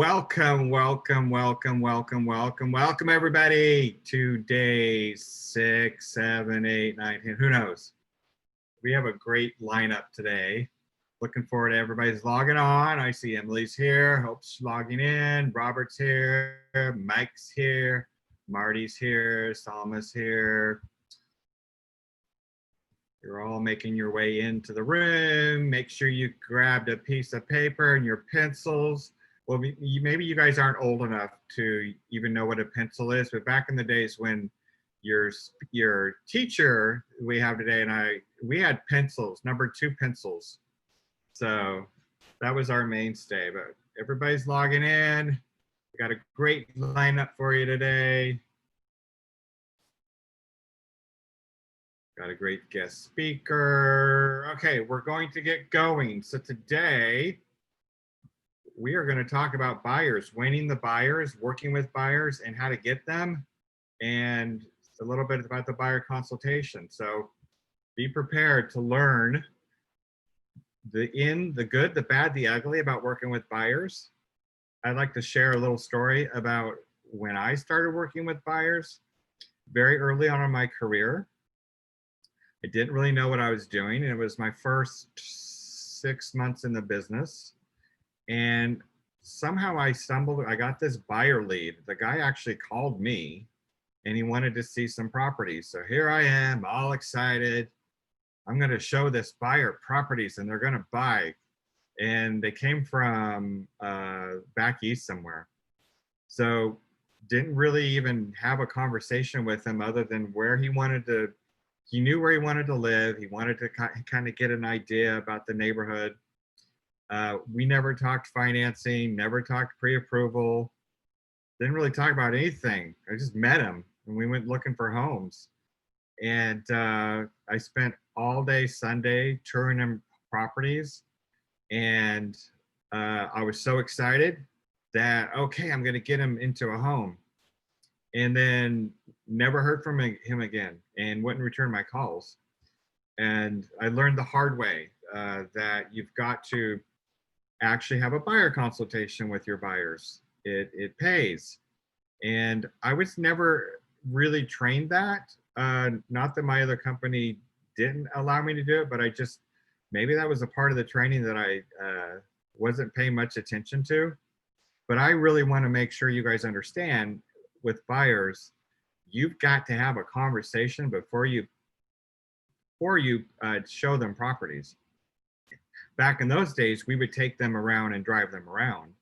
Welcome, welcome, welcome, welcome, welcome, welcome, everybody to day 6, 7, 8, 9, 10. Who knows? We have a great lineup today. Looking forward to everybody's logging on. I see Emily's here. Hope's logging in. Robert's here. Mike's here. Marty's here. Salma's here. You're all making your way into the room. Make sure you grabbed a piece of paper and your pencils. Well, maybe you guys aren't old enough to even know what a pencil is, but back in the days when your teacher we have today and we had pencils, number 2 pencils. So that was our mainstay, but everybody's logging in. We got a great lineup for you today. Got a great guest speaker. Okay, we're going to get going. So today, we are going to talk about buyers, winning the buyers, working with buyers, and how to get them, and a little bit about the buyer consultation. So be prepared to learn the good, the bad, the ugly about working with buyers. I'd like to share a little story about when I started working with buyers very early on in my career. I didn't really know what I was doing, and it was my first 6 months in the business. And somehow I got this buyer lead. The guy actually called me and he wanted to see some properties. So here I am, all excited. I'm going to show this buyer properties and they're going to buy. And they came from back east somewhere. So didn't really even have a conversation with him other than where he wanted to. He knew where he wanted to live. He wanted to kind of get an idea about the neighborhood. We never talked financing, never talked pre-approval, didn't really talk about anything. I just met him and we went looking for homes. And I spent all day Sunday touring him properties. And I was so excited that, okay, I'm gonna get him into a home. And then never heard from him again and wouldn't return my calls. And I learned the hard way that you've got to actually have a buyer consultation with your buyers. It pays. And I was never really trained that. Not that my other company didn't allow me to do it, but maybe that was a part of the training that I wasn't paying much attention to. But I really want to make sure you guys understand with buyers, you've got to have a conversation before you show them properties. Back in those days, we would take them around and drive them around.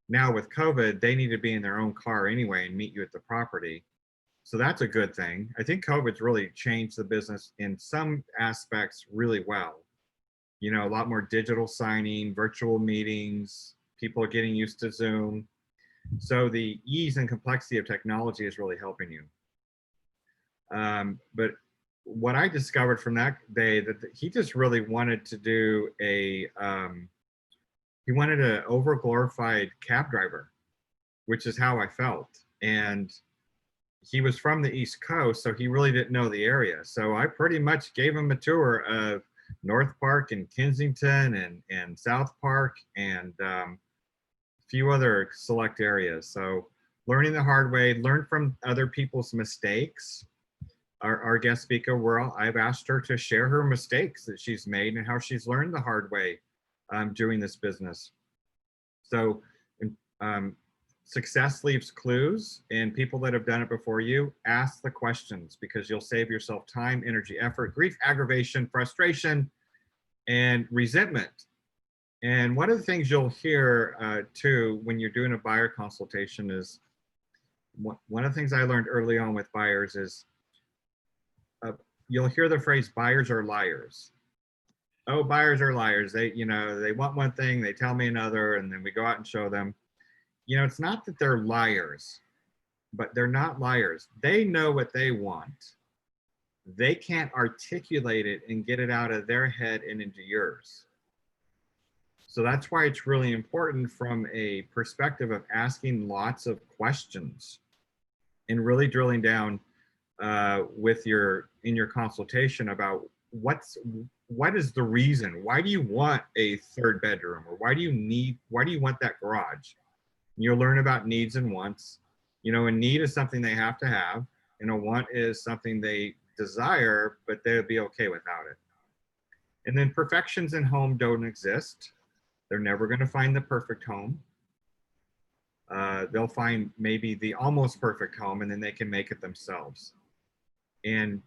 Now with COVID, they need to be in their own car anyway and meet you at the property. So that's a good thing. I think COVID's really changed the business in some aspects really well. You know, a lot more digital signing, virtual meetings, people are getting used to Zoom. So the ease and complexity of technology is really helping you. But what I discovered from that day that he just really wanted to do he wanted an over glorified cab driver, which is how I felt. And he was from the East Coast, so he really didn't know the area. So I pretty much gave him a tour of North Park and Kensington and South Park and a few other select areas. So learning the hard way, learn from other people's mistakes. Our guest speaker, I've asked her to share her mistakes that she's made and how she's learned the hard way doing this business. So success leaves clues, and people that have done it before you, ask the questions because you'll save yourself time, energy, effort, grief, aggravation, frustration, and resentment. And one of the things you'll hear too when you're doing a buyer consultation is, one of the things I learned early on with buyers is, you'll hear the phrase buyers are liars. Oh, buyers are liars. They want one thing, they tell me another, and then we go out and show them. You know, it's not that they're liars, but they're not liars. They know what they want. They can't articulate it and get it out of their head and into yours. So that's why it's really important from a perspective of asking lots of questions and really drilling down in your consultation about what is the reason? Why do you want a third bedroom, or why do you want that garage? You'll learn about needs and wants. You know, a need is something they have to have, and a want is something they desire, but they'll be okay without it. And then perfections in home don't exist. They're never going to find the perfect home. They'll find maybe the almost perfect home, and then they can make it themselves. And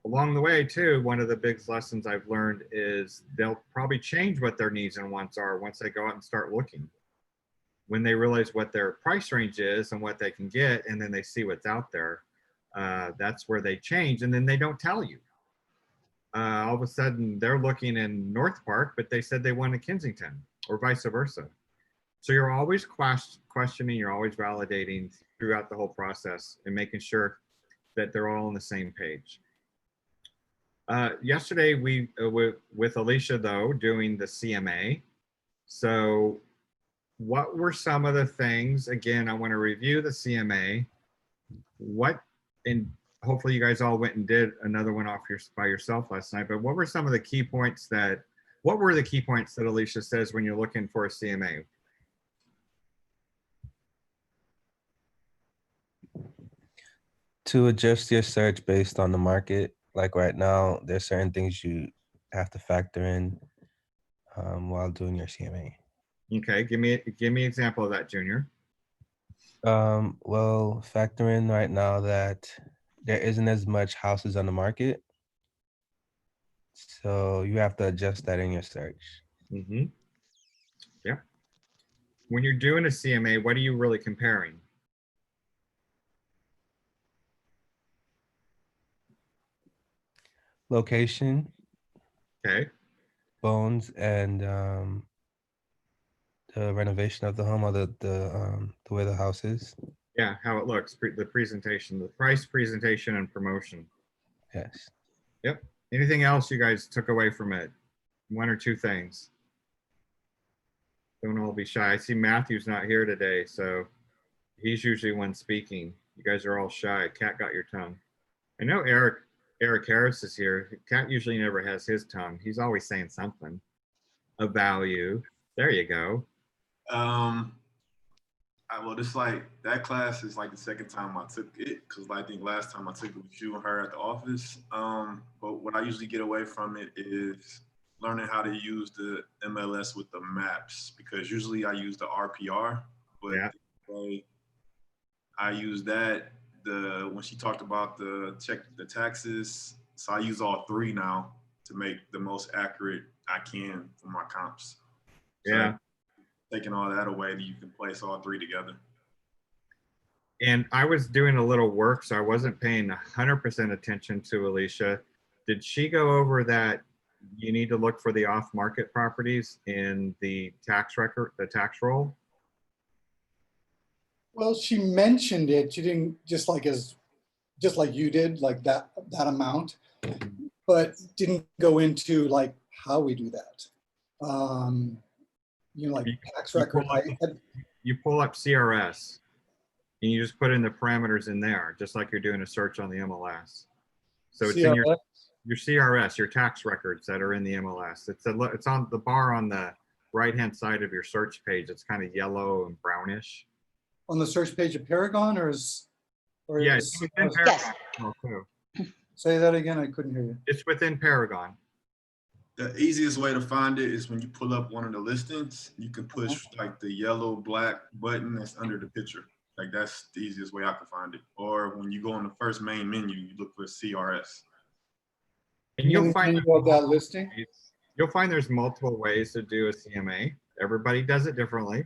along the way, too, one of the big lessons I've learned is they'll probably change what their needs and wants are once they go out and start looking. When they realize what their price range is and what they can get, and then they see what's out there, that's where they change, and then they don't tell you. All of a sudden, they're looking in North Park, but they said they wanted Kensington, or vice versa. So you're always questioning, you're always validating throughout the whole process and making sure that they're all on the same page. Yesterday, we with Alicia, though, doing the CMA. So what were some of the things, again, I want to review the CMA. And hopefully you guys all went and did another one by yourself last night, but what were some of the key points what were the key points that Alicia says when you're looking for a CMA? To adjust your search based on the market. Like right now, there's certain things you have to factor in while doing your CMA. Okay, give me an example of that, Junior. Well, factor in right now that there isn't as much houses on the market. So you have to adjust that in your search. Mm-hmm. Yeah. When you're doing a CMA, what are you really comparing? Location, Okay. bones, and the renovation of the home, or the way the house is. Yeah, how it looks, the presentation, the price, presentation, and promotion. Yes. Yep. Anything else you guys took away from it? One or two things. Don't all be shy. I see Matthew's not here today, so he's usually one speaking. You guys are all shy. Cat got your tongue. I know Eric Harris is here. Cat usually never has his tongue. He's always saying something of value. There you go. Well, this like that class is like the second time I took it because I think last time I took it was you and her at the office. But what I usually get away from it is learning how to use the MLS with the maps because usually I use the RPR, but Yeah. the way I use that when she talked about the check the taxes, so I use all three now to make the most accurate I can for my comps. So Yeah. taking all that away, you can place all three together. And I was doing a little work, so I wasn't paying 100% attention to Alicia. Did she go over that you need to look for the off-market properties in the tax record, the tax roll? Well, she mentioned it. She didn't just like you did, like that amount, but didn't go into like how we do that. Like tax record. You pull up CRS and you just put in the parameters in there, just like you're doing a search on the MLS. So it's in your CRS, your tax records that are in the MLS. It's on the bar on the right-hand side of your search page. It's kind of yellow and brownish. On the search page of Paragon, Yeah, it's within Paragon. Yes. Too. Say that again. I couldn't hear you. It's within Paragon. The easiest way to find it is when you pull up one of the listings, you can push like the yellow black button that's under the picture. Like that's the easiest way I can find it. Or when you go on the first main menu, you look for CRS. And you'll find that listing. You'll find there's multiple ways to do a CMA. Everybody does it differently.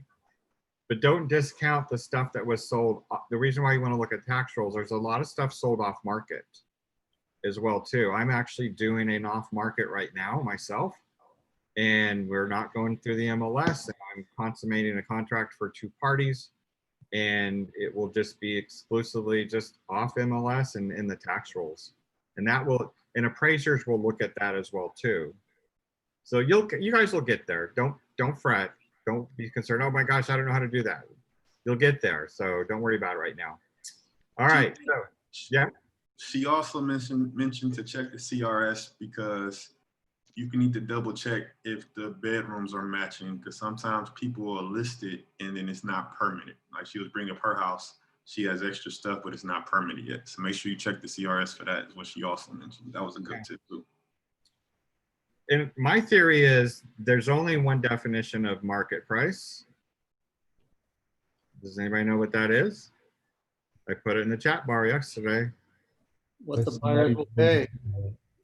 But don't discount the stuff that was sold. The reason why you want to look at tax rolls, there's a lot of stuff sold off market as well too. I'm actually doing an off market right now myself, and we're not going through the MLS. And I'm consummating a contract for 2 parties, and it will just be exclusively just off MLS and in the tax rolls. And and appraisers will look at that as well too. So you guys will get there. Don't fret. Don't be concerned. Oh my gosh, I don't know how to do that. You'll get there. So don't worry about it right now. All right. So, yeah. She also mentioned to check the CRS because you can need to double check if the bedrooms are matching, because sometimes people are listed and then it's not permitted. Like she was bringing up her house, she has extra stuff, but it's not permitted yet. So make sure you check the CRS for that, is what she also mentioned. That was a good tip too. And my theory is there's only one definition of market price. Does anybody know what that is? I put it in the chat bar yesterday. What the It's buyers not will pay.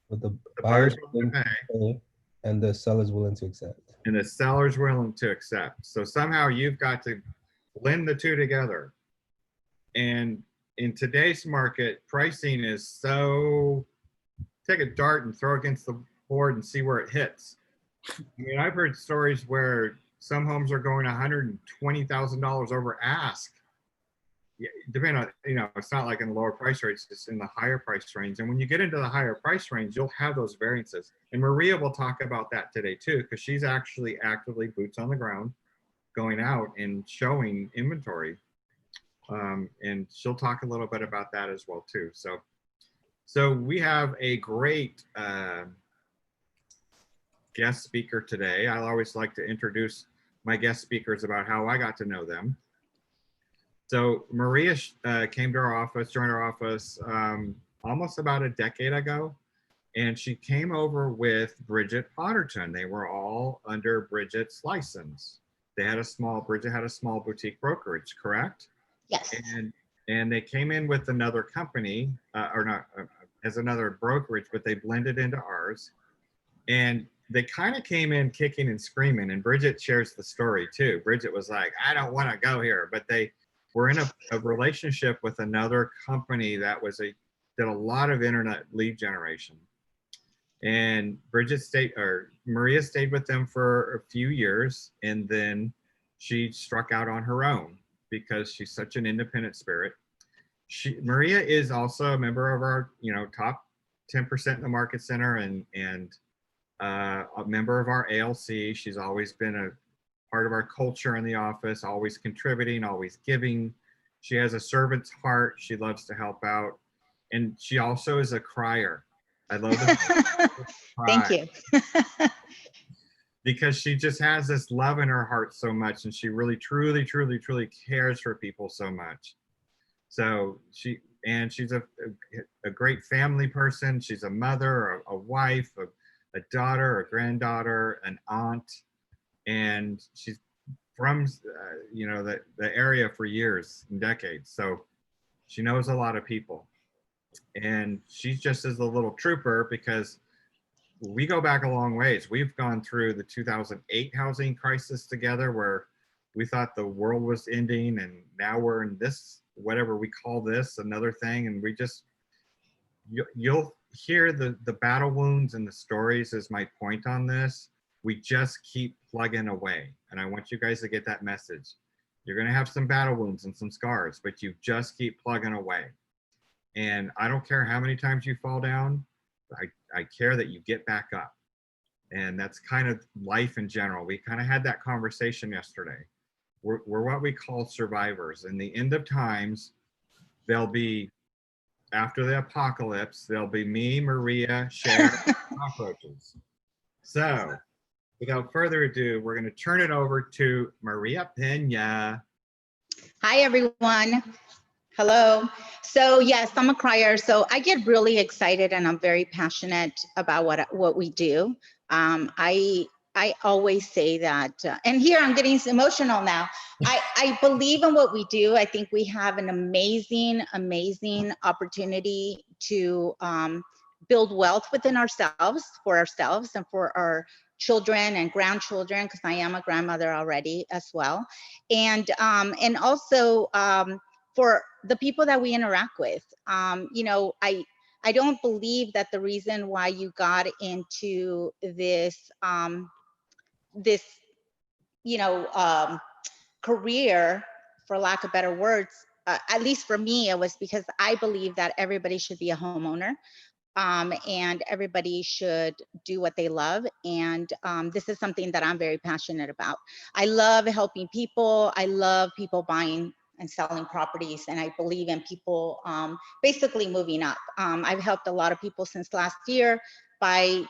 What the The buyers buyer's willing willing to to pay pay and the seller's willing to accept. and the seller's willing to accept. So somehow you've got to blend the two together. And in today's market, pricing is so, take a dart and throw against the board and see where it hits. I mean, I've heard stories where some homes are going $120,000 over ask. Yeah, depending on, you know, it's not like in the lower price range, it's in the higher price range. And when you get into the higher price range, you'll have those variances. And Maria will talk about that today too, because she's actually actively boots on the ground, going out and showing inventory. And she'll talk a little bit about that as well too. So we have a great guest speaker today. I always like to introduce my guest speakers about how I got to know them. So Maria came to our office, joined our office almost about a decade ago, and she came over with Bridget Potterton. They were all under Bridget's license. They had Bridget had a small boutique brokerage, correct? Yes. And they came in with another company, or not as another brokerage, but they blended into ours. And they kind of came in kicking and screaming. And Bridget shares the story too. Bridget was like, I don't want to go here, but they were in a relationship with another company that did a lot of internet lead generation. And Maria stayed with them for a few years, and then she struck out on her own because she's such an independent spirit. Maria is also a member of our, top 10% in the Market Center and a member of our ALC. She's always been a part of our culture in the office, always contributing, always giving. She has a servant's heart. She loves to help out. And she also is a crier. I love it. Thank you. Because she just has this love in her heart so much, and she really, truly, truly, truly cares for people so much. So she's a great family person. She's a mother, a wife, a daughter, a granddaughter, an aunt, and she's from the area for years and decades. So she knows a lot of people, and she's just as a little trooper because we go back a long ways. We've gone through the 2008 housing crisis together, where we thought the world was ending, and now we're in this, whatever we call this, another thing. And we just, you'll hear the battle wounds and the stories is my point on this. We just keep plugging away. And I want you guys to get that message. You're going to have some battle wounds and some scars, but you just keep plugging away. And I don't care how many times you fall down. I care that you get back up. And that's kind of life in general. We kind of had that conversation yesterday. We're what we call survivors. In the end of times, there'll be, after the apocalypse, there'll be me, Maria, Cher, cockroaches. So without further ado, we're going to turn it over to Maria Pena. Hi, everyone. Hello. So yes, I'm a crier. So I get really excited and I'm very passionate about what we do. I always say that, and here I'm getting emotional now. I believe in what we do. I think we have an amazing, amazing opportunity to build wealth within ourselves, and for our children and grandchildren, because I am a grandmother already as well. And also for the people that we interact with. I don't believe that the reason why you got into this career, for lack of better words, at least for me, it was because I believe that everybody should be a homeowner. And everybody should do what they love. And this is something that I'm very passionate about. I love helping people. I love people buying and selling properties. And I believe in people basically moving up. I've helped a lot of people since last year buy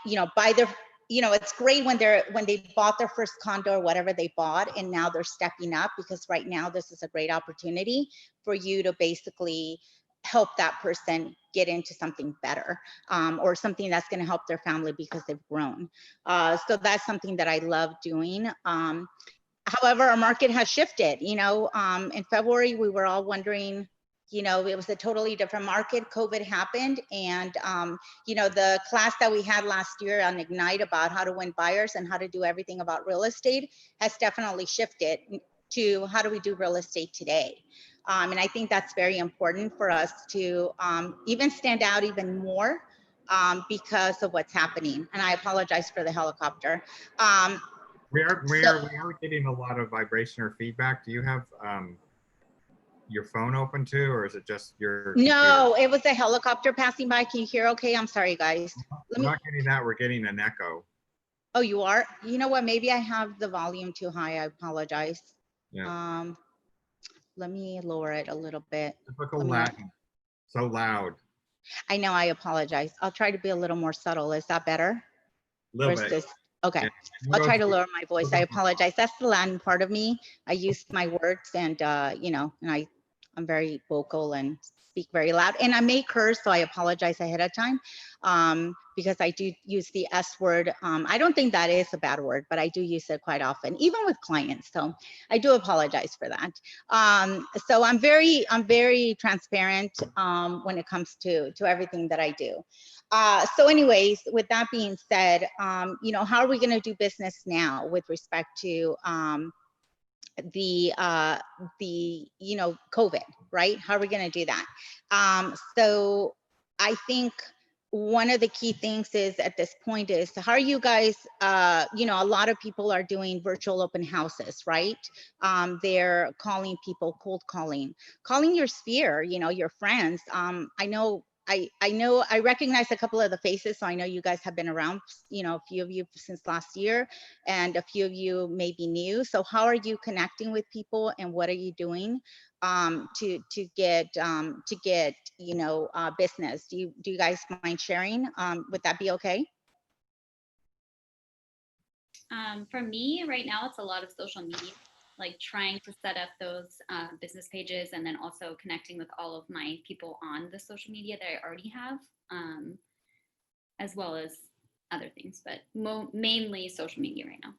their you know, it's great when they bought their first condo or whatever they bought, and now they're stepping up, because right now this is a great opportunity for you to basically help that person get into something better, or something that's going to help their family because they've grown. So that's something that I love doing. However, our market has shifted. You know, in February, we were all wondering, you know, it was a totally different market. COVID happened. And, you know, the class that we had last year on Ignite about how to win buyers and how to do everything about real estate has definitely shifted to how do we do real estate today. And I think that's very important for us to even stand out even more because of what's happening. And I apologize for the helicopter. We are getting a lot of vibration or feedback. Do you have your phone open too, or is it just your No, it was a helicopter passing by. Can you hear okay? I'm sorry, guys. We're not getting that. We're getting an echo. Oh, you are? You know what? Maybe I have the volume too high. I apologize. Yeah. Let me lower it a little bit. Typical Latin. So loud. I know, I apologize. I'll try to be a little more subtle. Is that better? Little Or is bit. this? Okay. Yeah. I'll try to lower my voice. I apologize. That's the Latin part of me. I use my words and, you know, and I'm very vocal and speak very loud, and I may curse, so I apologize ahead of time, because I do use the S word. I don't think that is a bad word, but I do use it quite often, even with clients. So I do apologize for that. So I'm very transparent when it comes to everything that I do. So anyways, with that being said, you know, how are we going to do business now with respect to the you know, COVID, right? How are we going to do that? So I think one of the key things is at this point is, how are you guys, you know, a lot of people are doing virtual open houses, right? They're calling people, cold calling your sphere, you know, your friends. I recognize a couple of the faces, so I know you guys have been around, you know, a few of you since last year, and a few of you may be new. So how are you connecting with people, and what are you doing to get you know, business? Do you guys mind sharing? Would that be okay? For me right now, it's a lot of social media, like trying to set up those business pages, and then also connecting with all of my people on the social media that I already have, as well as other things, but mainly social media right now.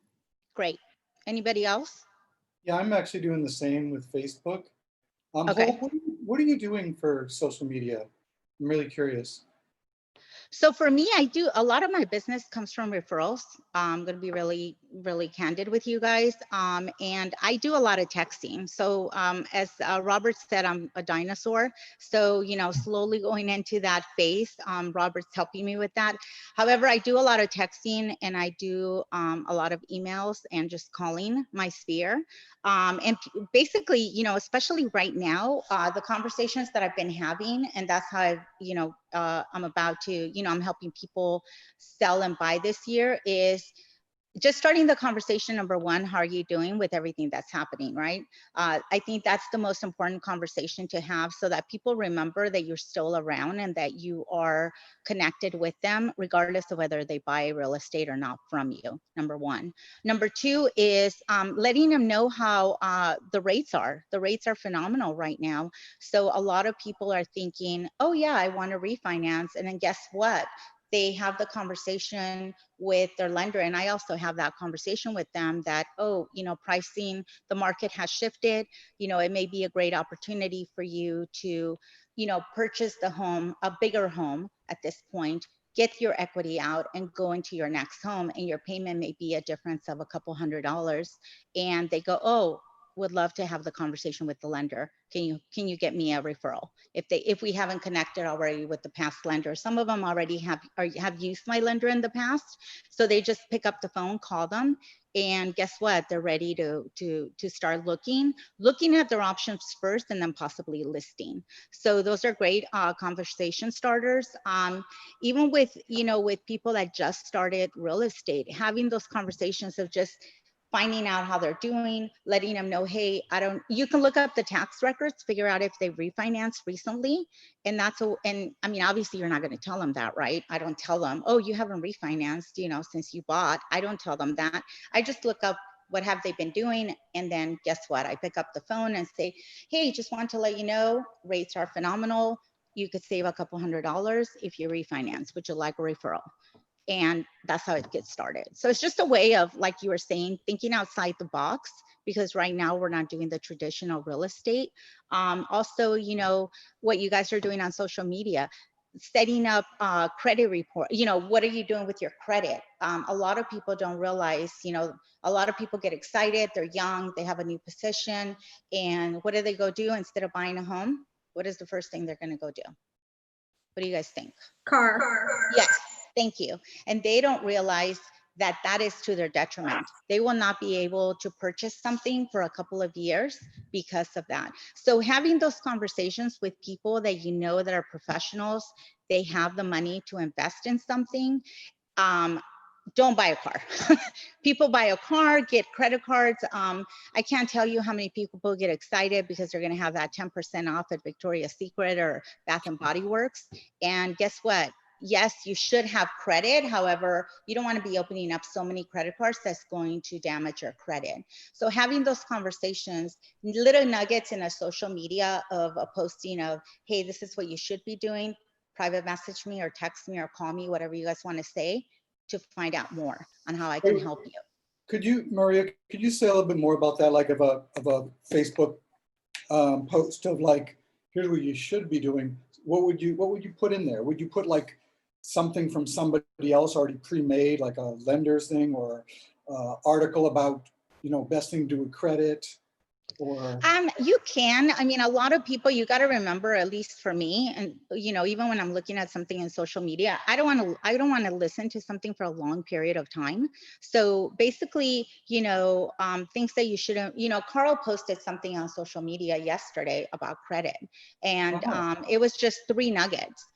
Great. Anybody else? Yeah, I'm actually doing the same with Facebook. Okay. Hope, what are you doing for social media? I'm really curious. So for me, I do a lot of my business comes from referrals. I'm going to be really candid with you guys. And I do a lot of texting. So as Robert said, I'm a dinosaur. So, you know, slowly going into that phase, Robert's helping me with that. However, I do a lot of texting, and I do a lot of emails and just calling my sphere. And basically, you know, especially right now, the conversations that I've been having, and that's how I've, you know, I'm about to, you know, I'm helping people sell and buy this year, is just starting the conversation. Number one, how are you doing with everything that's happening, right? I think that's the most important conversation to have, so that people remember that you're still around and that you are connected with them, regardless of whether they buy real estate or not from you, number one. Number two is letting them know how the rates are. The rates are phenomenal right now. So a lot of people are thinking, oh yeah, I want to refinance. And then guess what? They have the conversation with their lender. And I also have that conversation with them that, oh, you know, pricing, the market has shifted. You know, it may be a great opportunity for you to, you know, purchase the home, a bigger home at this point, get your equity out and go into your next home. And your payment may be a difference of a couple $100s. And they go, oh, would love to have the conversation with the lender. Can you get me a referral? If we haven't connected already with the past lender, some of them already have used my lender in the past. So they just pick up the phone, call them, and guess what? They're ready to start looking at their options first, and then possibly listing. So those are great conversation starters. Even with, you know, with people that just started real estate, having those conversations of just, finding out how they're doing, letting them know, hey, you can look up the tax records, figure out if they refinanced recently. And and I mean, obviously you're not going to tell them that, right? I don't tell them, oh, you haven't refinanced, since you bought. I don't tell them that. I just look up what have they been doing. And then guess what? I pick up the phone and say, hey, just want to let you know, rates are phenomenal. You could save a couple $100 if you refinance. Would you like a referral? And that's how it gets started. So it's just a way of, like you were saying, thinking outside the box, because right now we're not doing the traditional real estate. Also, what you guys are doing on social media, setting up credit report, what are you doing with your credit? A lot of people don't realize, a lot of people get excited, they're young, they have a new position, and what do they go do instead of buying a home? What is the first thing they're going to go do? What do you guys think? Car. Yes, thank you. And they don't realize that that is to their detriment. They will not be able to purchase something for a couple of years because of that. So having those conversations with people that that are professionals, they have the money to invest in something. Don't buy a car. People buy a car, get credit cards. I can't tell you how many people get excited because they're going to have that 10% off at Victoria's Secret or Bath and Body Works. And guess what? Yes, you should have credit. However, you don't want to be opening up so many credit cards that's going to damage your credit. So having those conversations, little nuggets in a social media of a posting of, hey, this is what you should be doing. Private message me or text me or call me, whatever you guys want to say, to find out more on how I can help you. Could you, Maria, could you say a little bit more about that, like of a Facebook post of like, here's what you should be doing? What would you put in there? Would you put like something from somebody else already pre-made, like a lender's thing, or article about, best thing to do with credit? Or you can. I mean, a lot of people, you got to remember, at least for me, and even when I'm looking at something in social media, I don't want to listen to something for a long period of time. So basically, things that you shouldn't, Carl posted something on social media yesterday about credit, and it was just 3 nuggets.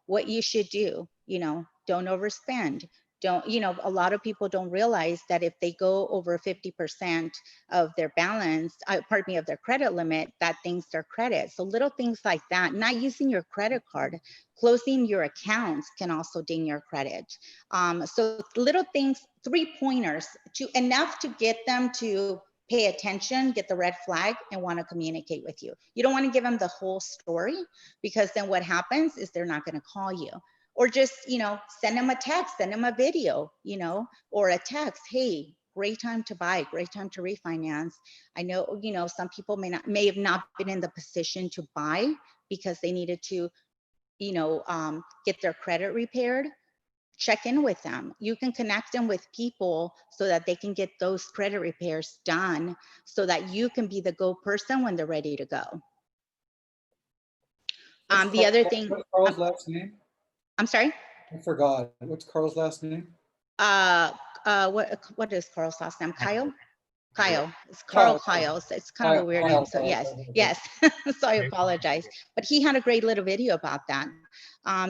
What you should do, don't overspend. A lot of people don't realize that if they go over 50% of their balance, of their credit limit, that dings their credit. So little things like that, not using your credit card, closing your accounts can also ding your credit. So little things, 3 pointers, enough to get them to pay attention, get the red flag, and want to communicate with you. You don't want to give them the whole story, because then what happens is they're not going to call you. Or just, send them a text, send them a video, or a text. Hey, great time to buy, great time to refinance. I know, some people may have not been in the position to buy because they needed to, get their credit repaired. Check in with them. You can connect them with people so that they can get those credit repairs done, so that you can be the go person when they're ready to go. The other thing. What's Carl's last name? I'm sorry? I forgot. What's Carl's last name? What is Carl's last name? Kyle? Kyle. It's Carl Kyle. So it's kind of a weird name. So yes. So I apologize. But he had a great little video about that.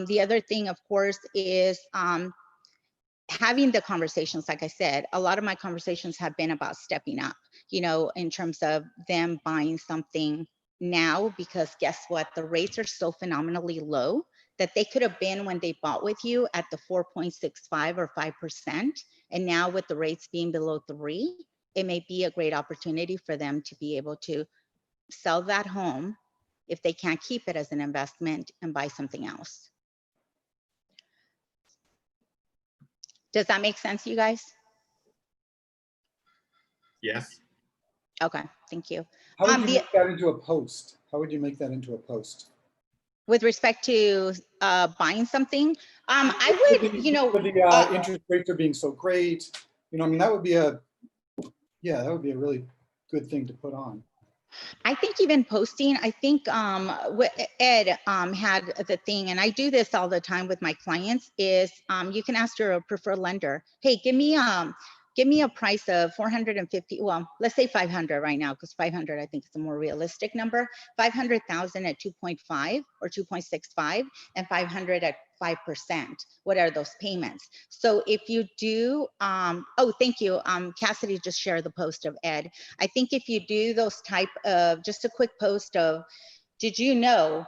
The other thing, of course, is having the conversations. Like I said, a lot of my conversations have been about stepping up, in terms of them buying something now, because guess what? The rates are so phenomenally low that they could have been, when they bought with you, at the 4.65 or 5%. And now with the rates being below 3, it may be a great opportunity for them to be able to sell that home if they can't keep it as an investment and buy something else. Does that make sense, you guys? Yes. Okay, thank you. How would you make that into a post? How would you make that into a post? With respect to buying something, I would, With the interest rates are being so great, that would be a really good thing to put on. I think even posting, I think Ed had the thing, and I do this all the time with my clients, is you can ask your preferred lender, hey, give me give me a price of 450, well, let's say 500 right now, because 500 I think is a more realistic number. 500,000 at 2.5 or 2.65 and 500 at 5%. What are those payments? So if you do, oh, thank you. Cassidy just shared the post of Ed. I think if you do those type of, just a quick post of, did you know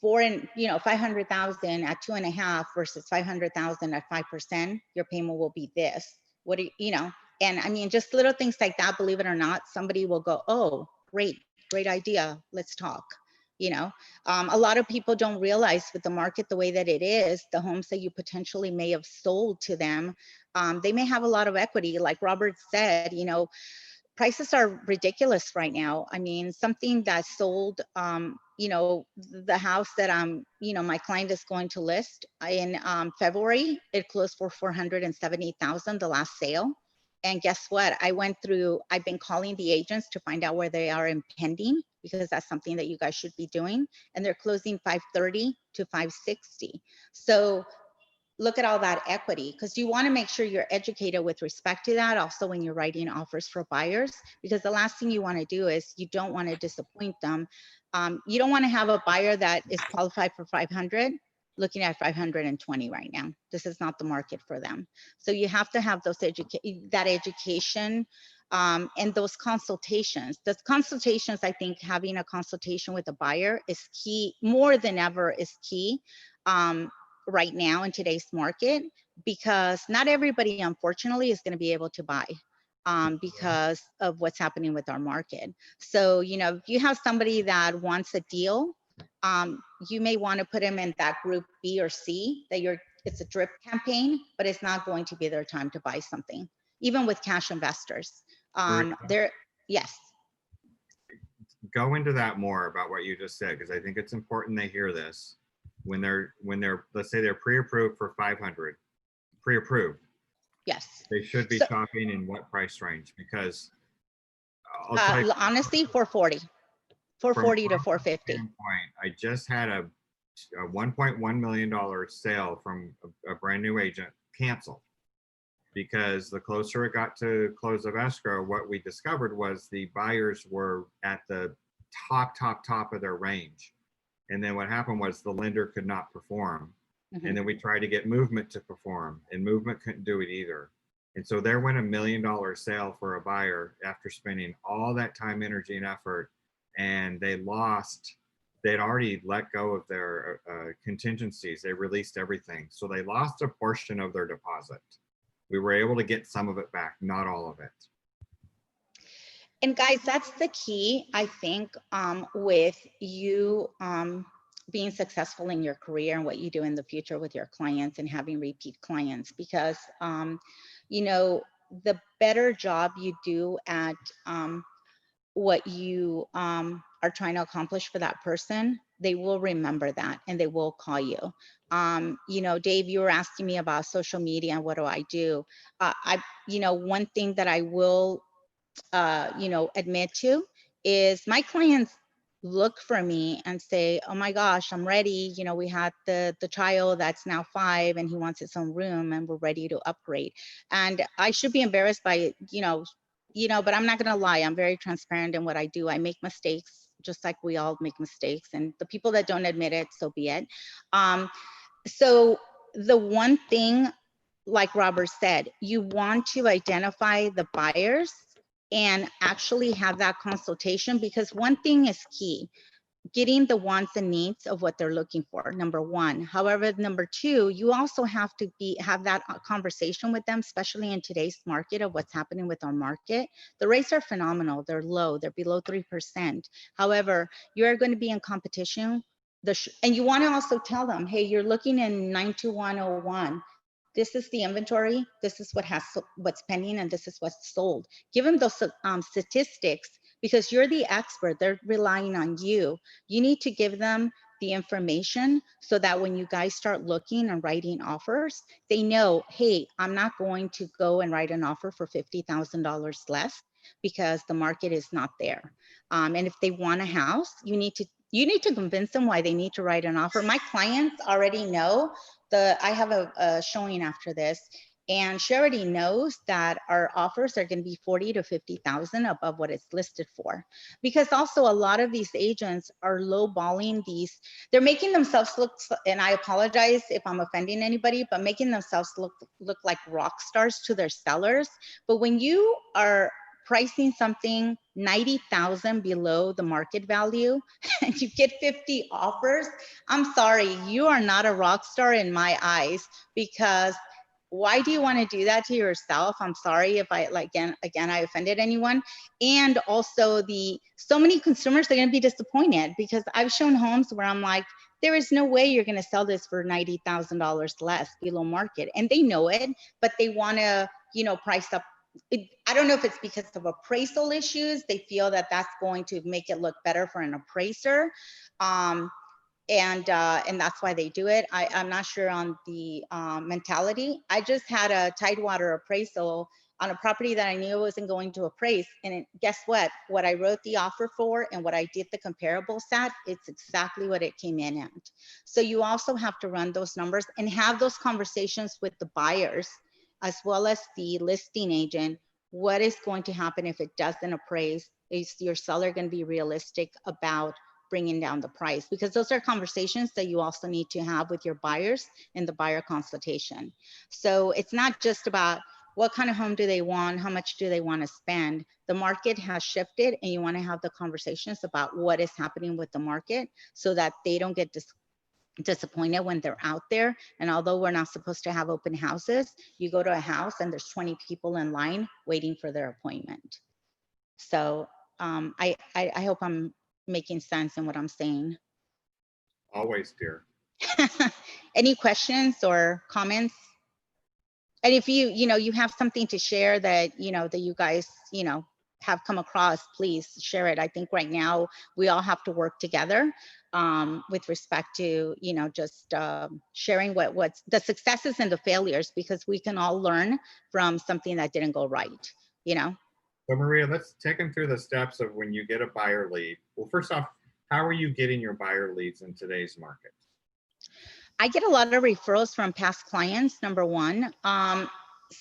500,000 at 2.5 versus 500,000 at 5%, your payment will be this. What do you know? And I mean, just little things like that, believe it or not, somebody will go, oh, great idea. Let's talk. A lot of people don't realize with the market the way that it is, the homes that you potentially may have sold to them, they may have a lot of equity. Like Robert said, prices are ridiculous right now. I mean, something that sold, the house that my client is going to list in February, it closed for 470,000, the last sale. And guess what? I've been calling the agents to find out where they are impending, because that's something that you guys should be doing. And they're closing 530 to 560. So look at all that equity, because you want to make sure you're educated with respect to that also when you're writing offers for buyers, because the last thing you want to do is you don't want to disappoint them. You don't want to have a buyer that is qualified for 500 looking at 520 right now. This is not the market for them. So you have to have that education and those consultations. Those consultations, I think having a consultation with a buyer is key, more than ever is key. Right now in today's market, because not everybody unfortunately is going to be able to buy because of what's happening with our market. So if you have somebody that wants a deal, you may want to put them in that group B or C, that it's a drip campaign, but it's not going to be their time to buy something, even with cash investors. Yes. Go into that more about what you just said, because I think it's important they hear this. When they're let's say they're pre-approved for 500, pre-approved, Yes. they should be shopping in what price range? Because I'll tell you, honestly, 440 to 450. I just had a $1.1 million sale from a brand new agent cancel, because the closer it got to close of escrow, what we discovered was the buyers were at the top of their range. And then what happened was the lender could not perform. Mm-hmm. And then we tried to get Movement to perform, and Movement couldn't do it either. And so there went $1 million sale for a buyer after spending all that time, energy, and effort. And they'd already let go of their contingencies. They released everything. So they lost a portion of their deposit. We were able to get some of it back, not all of it. And guys, that's the key, I think, with you being successful in your career and what you do in the future with your clients and having repeat clients, because, the better job you do at what you are trying to accomplish for that person, they will remember that and they will call you. Dave, you were asking me about social media and what do I do? One thing that I will admit to is my clients look for me and say, oh my gosh, I'm ready. We had the child that's now 5 and he wants his own room and we're ready to upgrade. And I should be embarrassed by, but I'm not going to lie. I'm very transparent in what I do. I make mistakes, just like we all make mistakes. And the people that don't admit it, so be it. So the one thing, like Robert said, you want to identify the buyers and actually have that consultation, because one thing is key, getting the wants and needs of what they're looking for, number one. However, number two, you also have to have that conversation with them, especially in today's market of what's happening with our market. The rates are phenomenal. They're low. They're below 3%. However, you're going to be in competition. And you want to also tell them, hey, you're looking in 92101. This is the inventory. This is what's pending, and this is what's sold. Give them those statistics, because you're the expert. They're relying on you. You need to give them the information so that when you guys start looking and writing offers, they know, hey, I'm not going to go and write an offer for $50,000 less, because the market is not there. And if they want a house, you need to convince them why they need to write an offer. My clients already know. I have a showing after this, And she already knows that our offers are going to be 40 to 50,000 above what it's listed for. Because also a lot of these agents are lowballing these, they're making themselves look, and I apologize if I'm offending anybody, but making themselves look like rock stars to their sellers. But when you are pricing something 90,000 below the market value and you get 50 offers, I'm sorry, you are not a rock star in my eyes, because why do you want to do that to yourself? I'm sorry if I, like, again, I offended anyone. And also so many consumers are going to be disappointed, because I've shown homes where I'm like, there is no way you're going to sell this for $90,000 less below market. And they know it, but they want to, price up. I don't know if it's because of appraisal issues. They feel that that's going to make it look better for an appraiser. And that's why they do it. I'm not sure on the mentality. I just had a Tidewater appraisal on a property that I knew wasn't going to appraise. And guess what? What I wrote the offer for and what I did the comparables at, it's exactly what it came in at. So you also have to run those numbers and have those conversations with the buyers as well as the listing agent. What is going to happen if it doesn't appraise? Is your seller going to be realistic about bringing down the price? Because those are conversations that you also need to have with your buyers in the buyer consultation. So it's not just about what kind of home do they want, how much do they want to spend. The market has shifted, and you want to have the conversations about what is happening with the market so that they don't get disappointed when they're out there. And although we're not supposed to have open houses, you go to a house and there's 20 people in line waiting for their appointment. So I hope I'm making sense in what I'm saying. Always, dear. Any questions or comments? And if you have something to share that, that you guys, have come across, please share it. I think right now we all have to work together with respect to, just sharing what's the successes and the failures, because we can all learn from something that didn't go right, So Maria, let's take them through the steps of when you get a buyer lead. Well, first off, how are you getting your buyer leads in today's market? I get a lot of referrals from past clients, number one.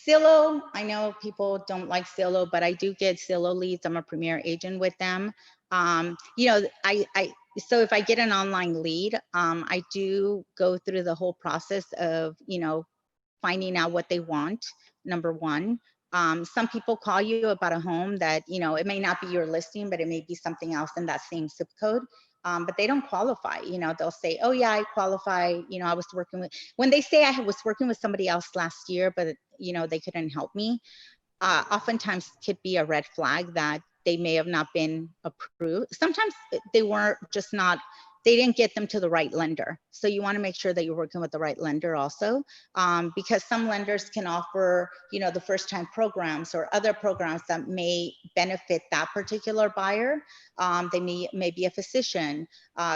Zillow, I know people don't like Zillow, but I do get Zillow leads. I'm a premier agent with them. So if I get an online lead, I do go through the whole process of, finding out what they want, number one. Some people call you about a home that, it may not be your listing, but it may be something else in that same zip code. But they don't qualify. They'll say, oh yeah, I qualify. I was working with, when they say I was working with somebody else last year, but they couldn't help me. Oftentimes could be a red flag that they may have not been approved. Sometimes they weren't just not, they didn't get them to the right lender. So you want to make sure that you're working with the right lender also, because some lenders can offer, the first time programs or other programs that may benefit that particular buyer. They may be a physician.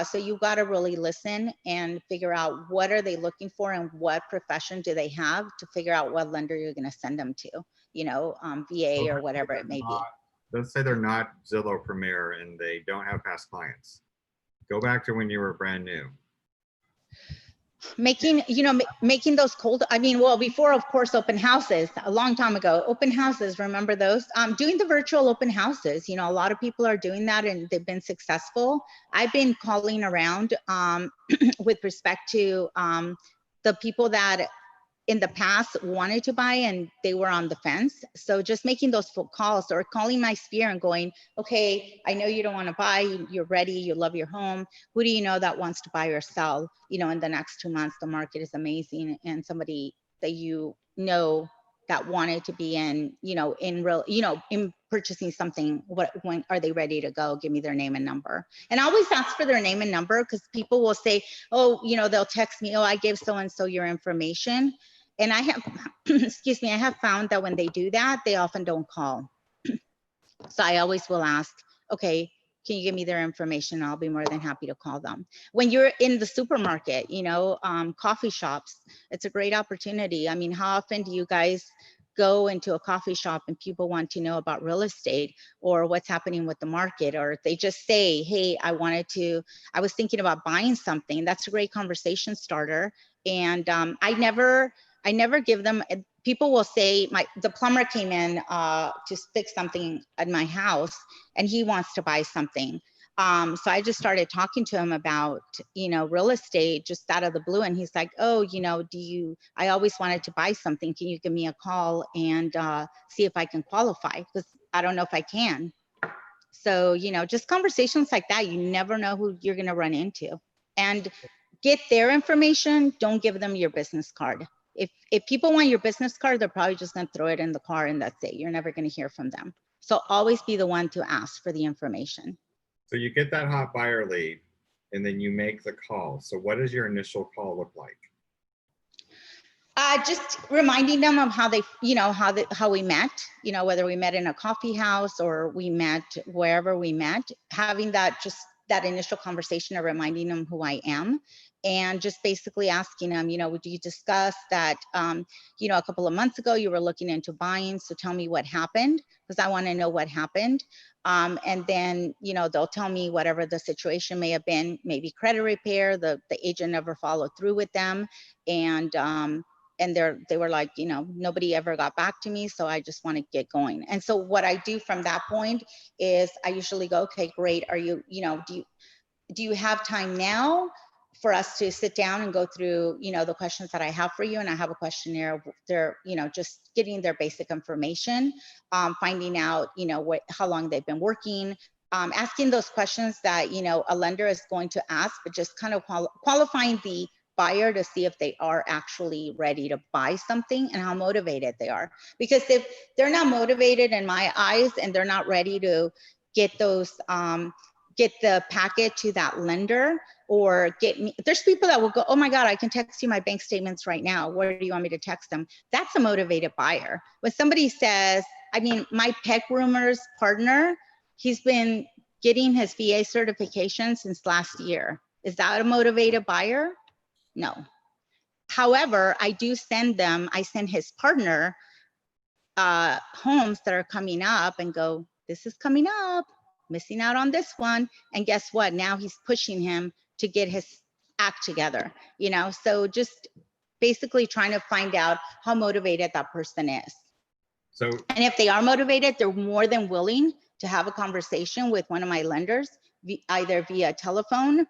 So you've got to really listen and figure out what are they looking for and what profession do they have to figure out what lender you're going to send them to, VA or whatever it may be. Let's say they're not Zillow Premier and they don't have past clients. Go back to when you were brand new. Making those cold, before, of course, open houses, a long time ago, open houses, remember those? Doing the virtual open houses, a lot of people are doing that and they've been successful. I've been calling around with respect to the people that in the past wanted to buy and they were on the fence. So just making those phone calls or calling my sphere and going, okay, I know you don't want to buy, you're ready, you love your home. Who do you know that wants to buy or sell? In the next 2 months, the market is amazing. And somebody that that wanted to be in, in purchasing something, when are they ready to go? Give me their name and number. And I always ask for their name and number, because people will say, oh, they'll text me, oh, I gave so-and-so your information. And I have, excuse me, I have found that when they do that, they often don't call. So I always will ask, okay, can you give me their information? I'll be more than happy to call them. When you're in the supermarket, coffee shops, it's a great opportunity. How often do you guys go into a coffee shop and people want to know about real estate or what's happening with the market? Or they just say, hey, I was thinking about buying something. That's a great conversation starter. And I never give them, people will say, the plumber came in to fix something at my house and he wants to buy something. So I just started talking to him about, real estate just out of the blue. And he's like, oh, I always wanted to buy something. Can you give me a call and see if I can qualify? Because I don't know if I can. So, just conversations like that, you never know who you're going to run into. And get their information. Don't give them your business card. If people want your business card, they're probably just going to throw it in the car and that's it. You're never going to hear from them. So always be the one to ask for the information. So you get that hot buyer lead and then you make the call. So what does your initial call look like? Just reminding them of how they, how we met, whether we met in a coffee house or we met wherever we met, having that initial conversation of reminding them who I am. And just basically asking them, would you discuss that, a couple of months ago, you were looking into buying. So tell me what happened, because I want to know what happened. And then, they'll tell me whatever the situation may have been, maybe credit repair, the agent never followed through with them. And they were like, nobody ever got back to me. So I just want to get going. And so what I do from that point is I usually go, okay, great. Are you, do you have time now for us to sit down and go through, the questions that I have for you? And I have a questionnaire. They're, just getting their basic information, finding out, how long they've been working, asking those questions that, a lender is going to ask, but just kind of qualifying the buyer to see if they are actually ready to buy something and how motivated they are. Because if they're not motivated in my eyes and they're not ready to get those, get the packet to that lender, or there's people that will go, oh my God, I can text you my bank statements right now. Where do you want me to text them? That's a motivated buyer. When somebody says, my pet groomer's partner, he's been getting his VA certification since last year. Is that a motivated buyer? No. However, I send his partner homes that are coming up and go, this is coming up, missing out on this one. And guess what? Now he's pushing him to get his act together, so just basically trying to find out how motivated that person is. So, and if they are motivated, they're more than willing to have a conversation with one of my lenders, either via telephone.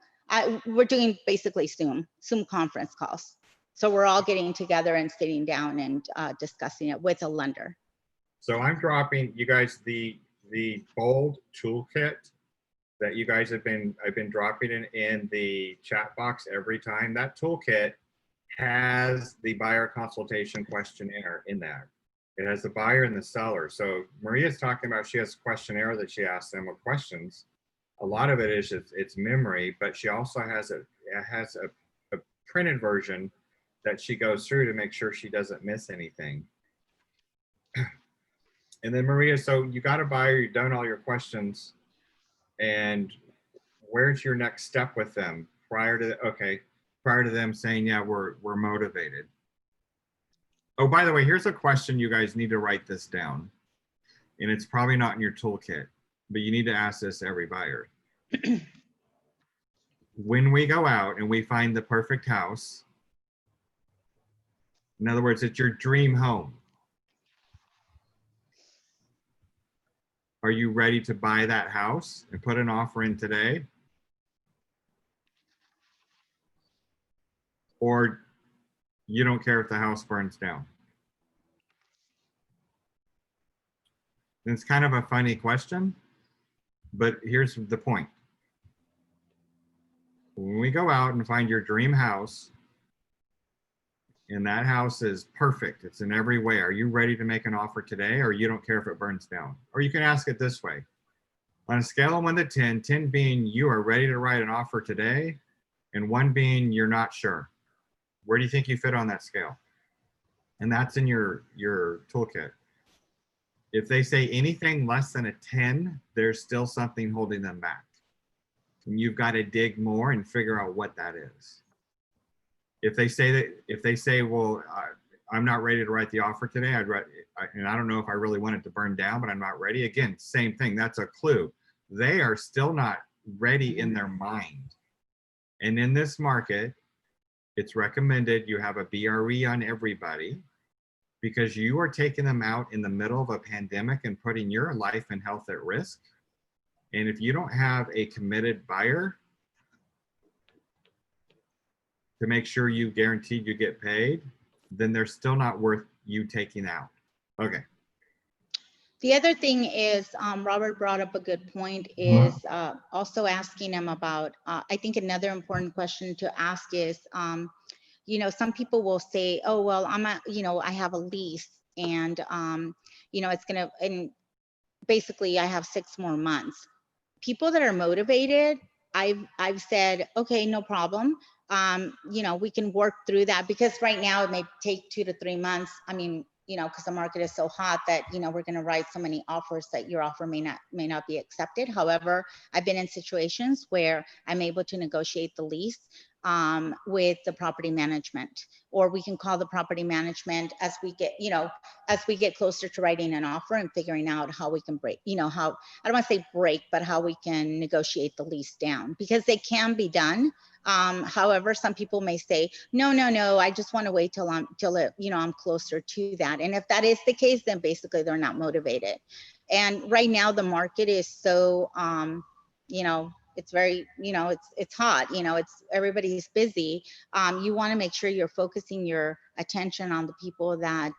We're doing basically Zoom conference calls. So we're all getting together and sitting down and discussing it with a lender. So I'm dropping you guys the bold toolkit that you guys I've been dropping in the chat box every time. That toolkit has the buyer consultation questionnaire in there. It has the buyer and the seller. So Maria's talking about she has a questionnaire that she asks them with questions. A lot of it is it's memory, but she also has a printed version that she goes through to make sure she doesn't miss anything. And then Maria, so you got a buyer, you've done all your questions, and where's your next step with them prior to them saying, yeah, we're motivated? Oh, by the way, here's a question. You guys need to write this down, and it's probably not in your toolkit, but you need to ask this every buyer. When we go out and we find the perfect house, in other words, it's your dream home, are you ready to buy that house and put an offer in today? Or you don't care if the house burns down? And it's kind of a funny question, but here's the point. When we go out and find your dream house, and that house is perfect, it's in every way, are you ready to make an offer today, or you don't care if it burns down? Or you can ask it this way. On a scale of 1 to 10, 10 being you are ready to write an offer today, and 1 being you're not sure. Where do you think you fit on that scale? And that's in your toolkit. If they say anything less than a 10, there's still something holding them back. And you've got to dig more and figure out what that is. If they say, well, I'm not ready to write the offer today, and I don't know if I really want it to burn down, but I'm not ready. Again, same thing, that's a clue. They are still not ready in their mind. And in this market, it's recommended you have a BRE on everybody. because you are taking them out in the middle of a pandemic and putting your life and health at risk. And if you don't have a committed buyer to make sure you guaranteed you get paid, then they're still not worth you taking out. Okay. The other thing is, Robert brought up a good point, is also asking him about, I think another important question to ask is, you know, some people will say, oh, well, I have a lease and, you know, and basically I have 6 more months. People that are motivated, I've said, okay, no problem. You know, we can work through that, because right now it may take 2 to 3 months. I mean, you know, because the market is so hot that, you know, we're going to write so many offers that your offer may not be accepted. However, I've been in situations where I'm able to negotiate the lease with the property management, or we can call the property management as we get, you know, as we get closer to writing an offer and figuring out how we can break, you know, how, I don't want to say break, but how we can negotiate the lease down, because they can be done. However, some people may say, no, I just want to wait till I'm closer to that. And if that is the case, then basically they're not motivated. And right now the market is so, you know, it's very, you know, it's hot, you know, everybody's busy. You want to make sure you're focusing your attention on the people that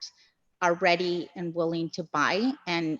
are ready and willing to buy and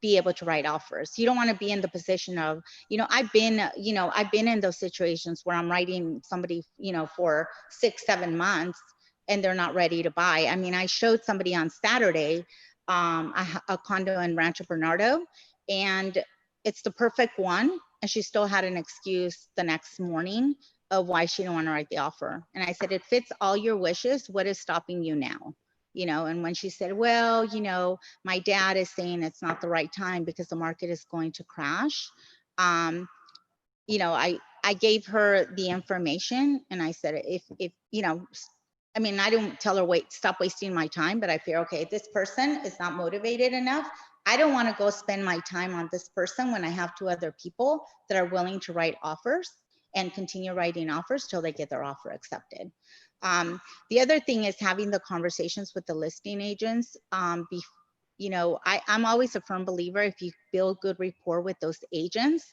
be able to write offers. You don't want to be in the position of, you know, I've been in those situations where I'm writing somebody, you know, for 6-7 months and they're not ready to buy. I mean, I showed somebody on Saturday a condo in Rancho Bernardo, and it's the perfect one. And she still had an excuse the next morning of why she didn't want to write the offer. And I said, it fits all your wishes. What is stopping you now? You know, and when she said, well, you know, my dad is saying it's not the right time because the market is going to crash. You know, I gave her the information and I said, if, you know, I mean, I didn't tell her, stop wasting my time, but I feel, okay, this person is not motivated enough. I don't want to go spend my time on this person when I have 2 other people that are willing to write offers and continue writing offers till they get their offer accepted. The other thing is having the conversations with the listing agents. You know, I'm always a firm believer, if you build good rapport with those agents,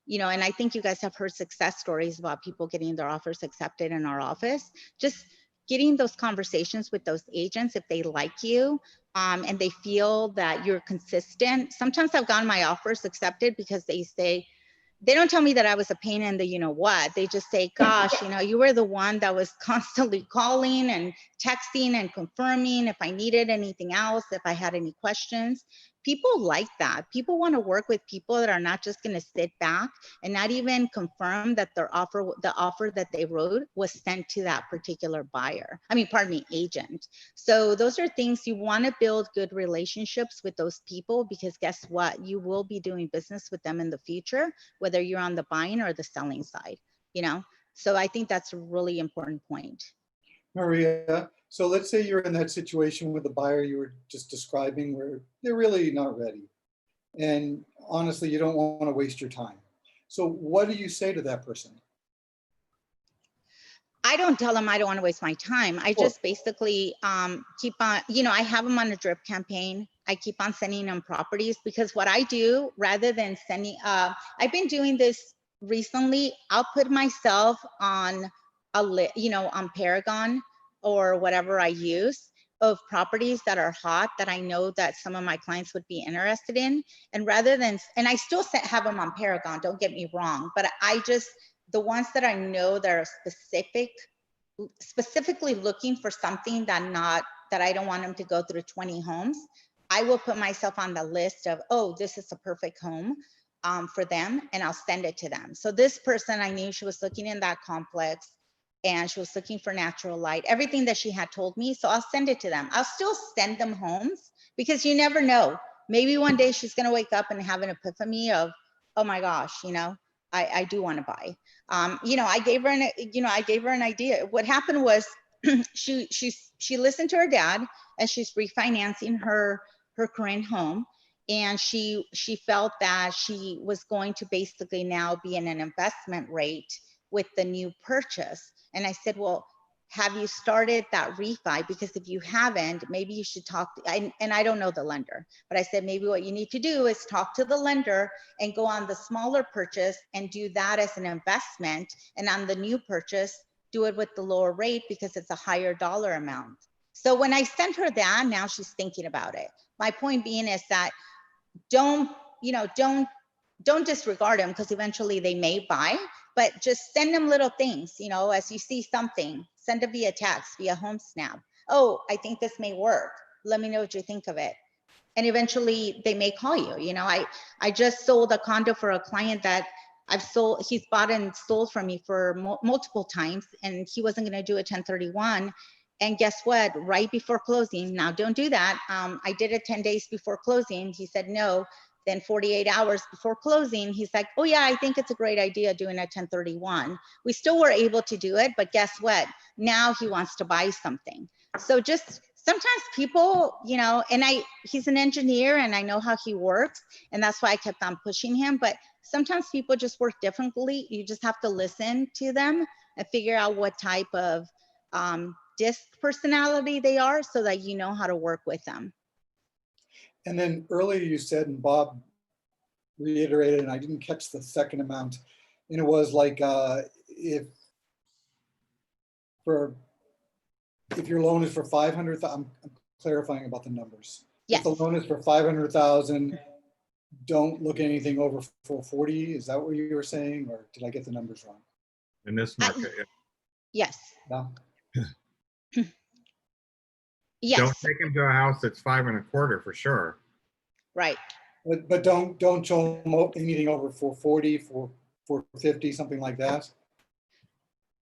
you know, and I think you guys have heard success stories about people getting their offers accepted in our office. Just getting those conversations with those agents, if they like you and they feel that you're consistent. Sometimes I've gotten my offers accepted because they say, they don't tell me that I was a pain in the, you know what, they just say, gosh, you know, you were the one that was constantly calling and texting and confirming if I needed anything else, if I had any questions. People like that. People want to work with people that are not just going to sit back and not even confirm that the offer that they wrote was sent to that particular buyer. I mean, pardon me, agent. So those are things you want to build good relationships with those people, because guess what? You will be doing business with them in the future, whether you're on the buying or the selling side, you know? So I think that's a really important point. Maria, so let's say you're in that situation with the buyer you were just describing where they're really not ready. And honestly, you don't want to waste your time. So what do you say to that person? I don't tell them I don't want to waste my time. I just basically keep on, you know, I have them on a drip campaign. I keep on sending them properties, because what I do, rather than sending, I've been doing this recently. I'll put myself on you know, on Paragon or whatever I use, of properties that are hot that I know that some of my clients would be interested in. And rather than, and I still have them on Paragon, don't get me wrong, but I just, the ones that I know that are specifically looking for something that I don't want them to go through 20 homes, I will put myself on the list of, oh, this is a perfect home for them, and I'll send it to them. So this person, I knew she was looking in that complex and she was looking for natural light, everything that she had told me. So I'll send it to them. I'll still send them homes, because you never know. Maybe one day she's going to wake up and have an epiphany of, oh my gosh, you know, I do want to buy. You know, I gave her an idea. What happened was she listened to her dad, and she's refinancing her current home. And she felt that she was going to basically now be in an investment rate with the new purchase. And I said, well, have you started that refi? Because if you haven't, maybe you should talk, and I don't know the lender, but I said, maybe what you need to do is talk to the lender and go on the smaller purchase and do that as an investment. And on the new purchase, do it with the lower rate because it's a higher dollar amount. So when I sent her that, now she's thinking about it. My point being is that don't disregard them, because eventually they may buy, but just send them little things, as you see something, send it via text, via home snap. Oh, I think this may work. Let me know what you think of it. And eventually they may call you. I just sold a condo for a client that he's bought and sold from me for multiple times, and he wasn't going to do a 1031. And guess what? Right before closing, now don't do that. I did it 10 days before closing. He said no. Then 48 hours before closing, he's like, oh yeah, I think it's a great idea doing a 1031. We still were able to do it, but guess what? Now he wants to buy something. So just sometimes people, and he's an engineer and I know how he works, and that's why I kept on pushing him. But sometimes people just work differently. You just have to listen to them and figure out what type of disc personality they are so that you know how to work with them. And then earlier you said, and Bob reiterated, and I didn't catch the second amount, and it was like if your loan is for 500,000, I'm clarifying about the numbers. Yes. If the loan is for 500,000, don't look at anything over 440. Is that what you were saying, or did I get the numbers wrong? In this market, Yes. No. Yes. don't take him to a house that's 5.25 for sure. Right. But don't show them anything over 440, 450, something like that.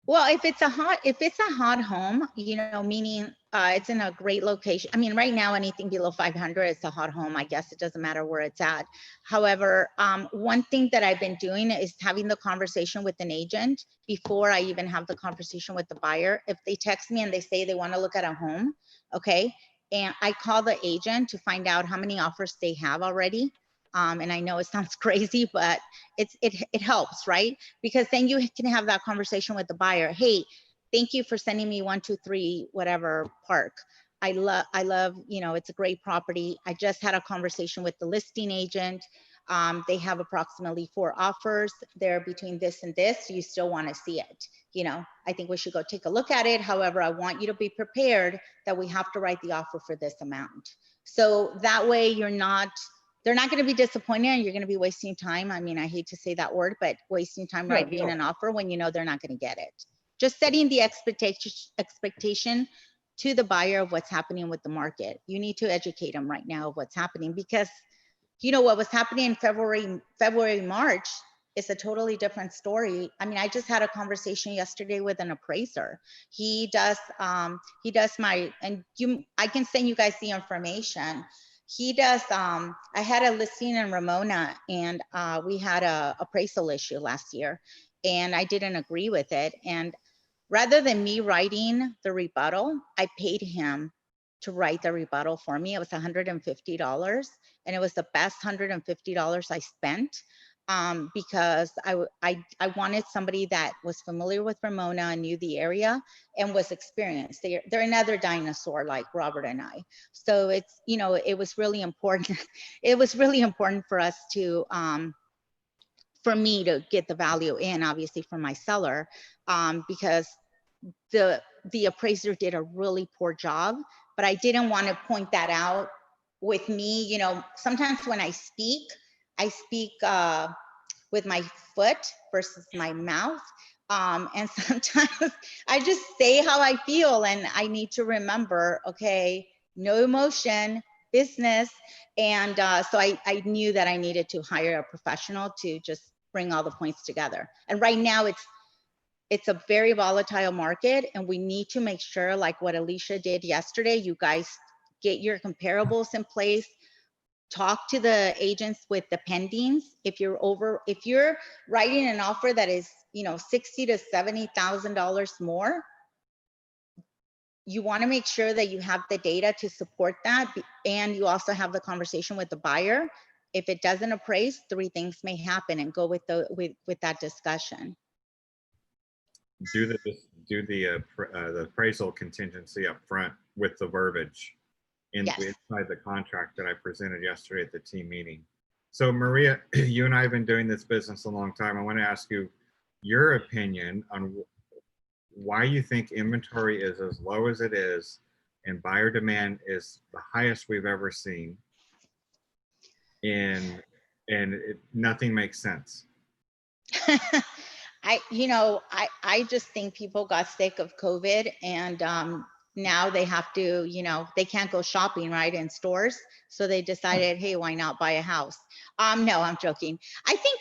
Well, if it's a hot home, meaning it's in a great location. I mean, right now, anything below 500 is a hot home. I guess it doesn't matter where it's at. However, one thing that I've been doing is having the conversation with an agent before I even have the conversation with the buyer. If they text me and they say they want to look at a home, okay, and I call the agent to find out how many offers they have already. And I know it sounds crazy, but it helps, right? Because then you can have that conversation with the buyer. Hey, thank you for sending me 123 whatever park. I love, it's a great property. I just had a conversation with the listing agent. They have approximately 4 offers. They're between this and this. You still want to see it. I think we should go take a look at it. However, I want you to be prepared that we have to write the offer for this amount. So that way they're not going to be disappointed and you're going to be wasting time. I mean, I hate to say that word, but wasting time writing an offer when they're not going to get it. Just setting the expectation to the buyer of what's happening with the market. You need to educate them right now of what's happening, because what was happening in February, March is a totally different story. I mean, I just had a conversation yesterday with an appraiser. I can send you guys the information. He does, I had a listing in Ramona, and we had a appraisal issue last year, and I didn't agree with it. And rather than me writing the rebuttal, I paid him to write the rebuttal for me. It was $150, and it was the best $150 I spent, because I wanted somebody that was familiar with Ramona and knew the area and was experienced. They're another dinosaur like Robert and I. So it's, it was really important. It was really important for us to, for me to get the value in, obviously for my seller, because the appraiser did a really poor job, but I didn't want to point that out with me. Sometimes when I speak with my foot versus my mouth. And sometimes I just say how I feel, and I need to remember, okay, no emotion, business. And so I knew that I needed to hire a professional to just bring all the points together. And right now it's a very volatile market, and we need to make sure, like what Alicia did yesterday, you guys get your comparables in place. Talk to the agents with the pendings. If you're writing an offer that is, $60,000 to $70,000 more, you want to make sure that you have the data to support that, and you also have the conversation with the buyer. If it doesn't appraise, 3 things may happen, and go with that discussion. Do do the appraisal contingency up front with the verbiage Yes. inside the contract that I presented yesterday at the team meeting. So Maria, you and I have been doing this business a long time. I want to ask you your opinion on why you think inventory is as low as it is and buyer demand is the highest we've ever seen, and nothing makes sense. I just think people got sick of COVID, and now they have to, they can't go shopping, right, in stores. So they decided, hey, why not buy a house? No, I'm joking. I think,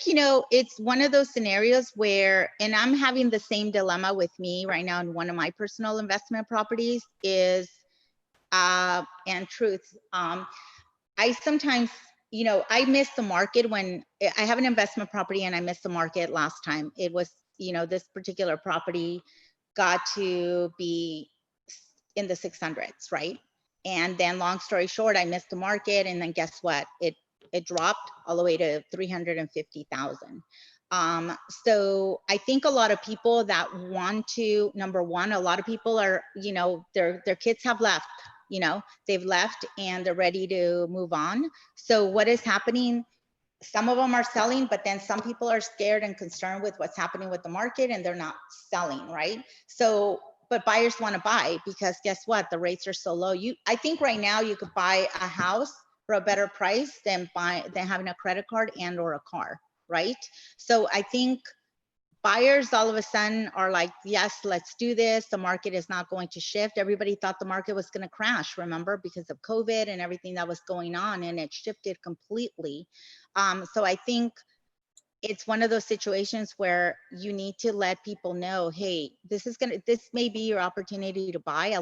it's one of those scenarios where, and I'm having the same dilemma with me right now in one of my personal investment properties is, and truth, I sometimes, I miss the market when I have an investment property and I missed the market last time. It was, this particular property got to be in the 600s, right? And then long story short, I missed the market. And then guess what? It dropped all the way to 350,000. So I think a lot of people that want to, number one, a lot of people are, their kids have left. They've left and they're ready to move on. So what is happening? Some of them are selling, but then some people are scared and concerned with what's happening with the market and they're not selling, right? So, but buyers want to buy because guess what? The rates are so low. I think right now you could buy a house for a better price than having a credit card and or a car, right? So I think buyers all of a sudden are like, yes, let's do this. The market is not going to shift. Everybody thought the market was going to crash, remember, because of COVID and everything that was going on, and it shifted completely. So I think it's one of those situations where you need to let people know, hey, this may be your opportunity to buy.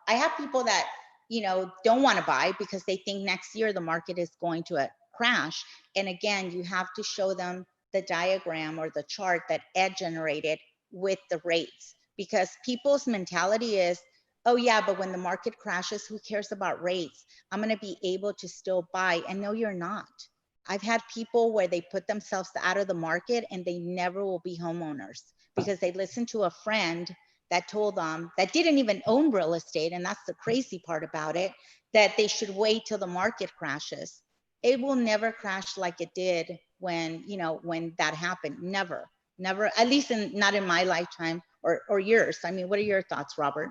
I have people that, don't want to buy because they think next year the market is going to crash. And again, you have to show them the diagram or the chart that Ed generated with the rates, because people's mentality is, oh yeah, but when the market crashes, who cares about rates? I'm going to be able to still buy. And no, you're not. I've had people where they put themselves out of the market and they never will be homeowners because they listened to a friend that told them, that didn't even own real estate, and that's the crazy part about it, that they should wait till the market crashes. It will never crash like it did when that happened. Never, at least not in my lifetime or yours. I mean, what are your thoughts, Robert?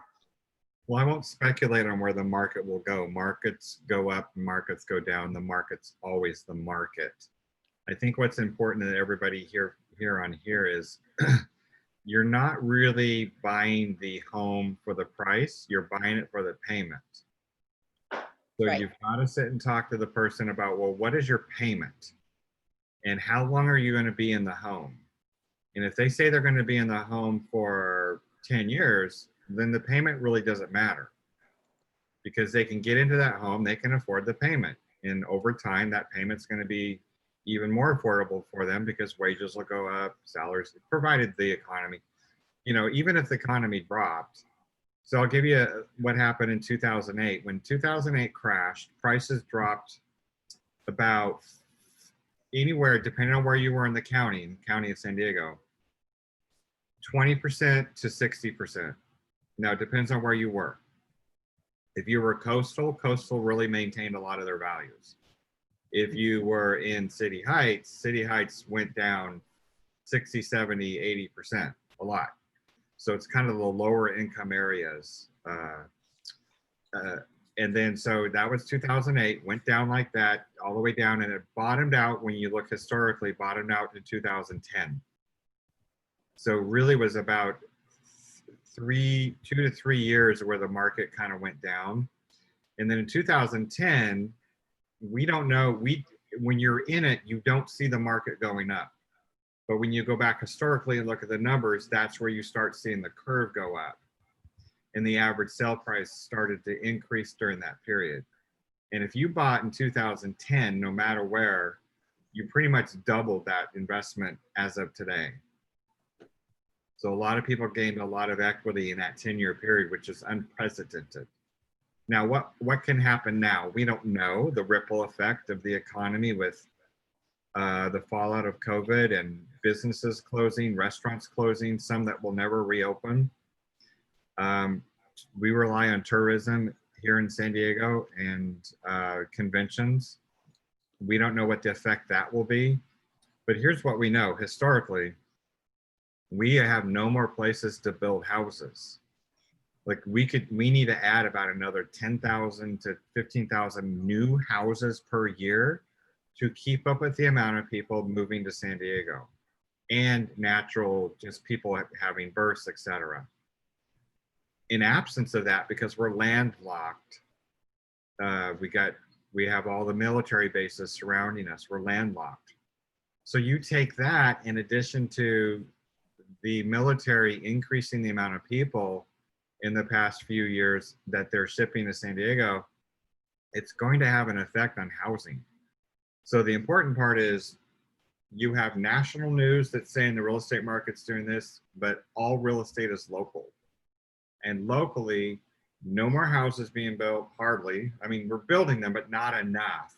Well, I won't speculate on where the market will go. Markets go up, markets go down. The market's always the market. I think what's important that everybody here is you're not really buying the home for the price. You're buying it for the payment. So Right. You've got to sit and talk to the person about, well, what is your payment? And how long are you going to be in the home? And if they say they're going to be in the home for 10 years, then the payment really doesn't matter because they can get into that home, they can afford the payment. And over time, that payment's going to be even more affordable for them because wages will go up, salaries, provided the economy, even if the economy dropped. So I'll give you what happened in 2008. When 2008 crashed, prices dropped about anywhere, depending on where you were in the county of San Diego, 20% to 60%. Now, it depends on where you were. If you were coastal really maintained a lot of their values. If you were in City Heights went down 60, 70, 80%, a lot. So it's kind of the lower income areas. And then, so that was 2008, went down like that, all the way down, and it bottomed out, when you look historically, bottomed out in 2010. So really was about 2 to 3 years where the market kind of went down. And then in 2010, we don't know, when you're in it, you don't see the market going up. But when you go back historically and look at the numbers, that's where you start seeing the curve go up. And the average sale price started to increase during that period. And if you bought in 2010, no matter where, you pretty much doubled that investment as of today. So a lot of people gained a lot of equity in that 10-year period, which is unprecedented. Now, what can happen now? We don't know the ripple effect of the economy with the fallout of COVID and businesses closing, restaurants closing, some that will never reopen. We rely on tourism here in San Diego and conventions. We don't know what the effect that will be, but here's what we know. Historically, we have no more places to build houses. Like we need to add about another 10,000 to 15,000 new houses per year to keep up with the amount of people moving to San Diego and natural, just people having births, etc. In absence of that, because we're landlocked, we have all the military bases surrounding us. We're landlocked. So you take that in addition to the military increasing the amount of people in the past few years that they're shipping to San Diego, it's going to have an effect on housing. So the important part is you have national news that's saying the real estate market's doing this, but all real estate is local. And locally, no more houses being built, hardly. I mean, we're building them, but not enough.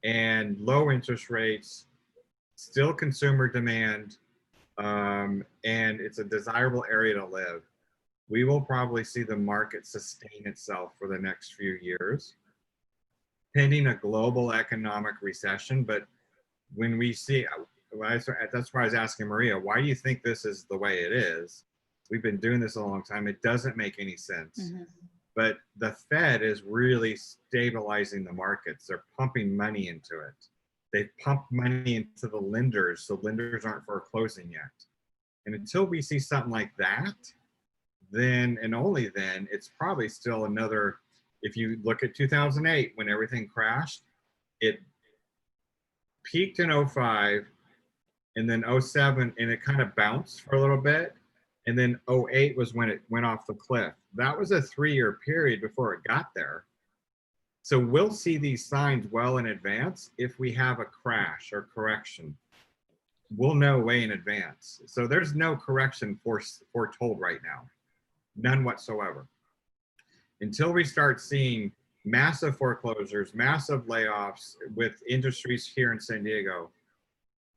And low interest rates, still consumer demand, and it's a desirable area to live. We will probably see the market sustain itself for the next few years, pending a global economic recession. But when we see, that's why I was asking Maria, why do you think this is the way it is? We've been doing this a long time. It doesn't make any sense. Mm-hmm. But the Fed is really stabilizing the markets. They're pumping money into it. They've pumped money into the lenders, so lenders aren't foreclosing yet. And until we see something like that, then and only then, it's probably still another, if you look at 2008, when everything crashed, it peaked in 05 and then 07, and it kind of bounced for a little bit. And then 08 was when it went off the cliff. That was a 3-year period before it got there. So we'll see these signs well in advance. If we have a crash or correction, we'll know way in advance. So there's no correction foretold right now. None whatsoever. Until we start seeing massive foreclosures, massive layoffs with industries here in San Diego,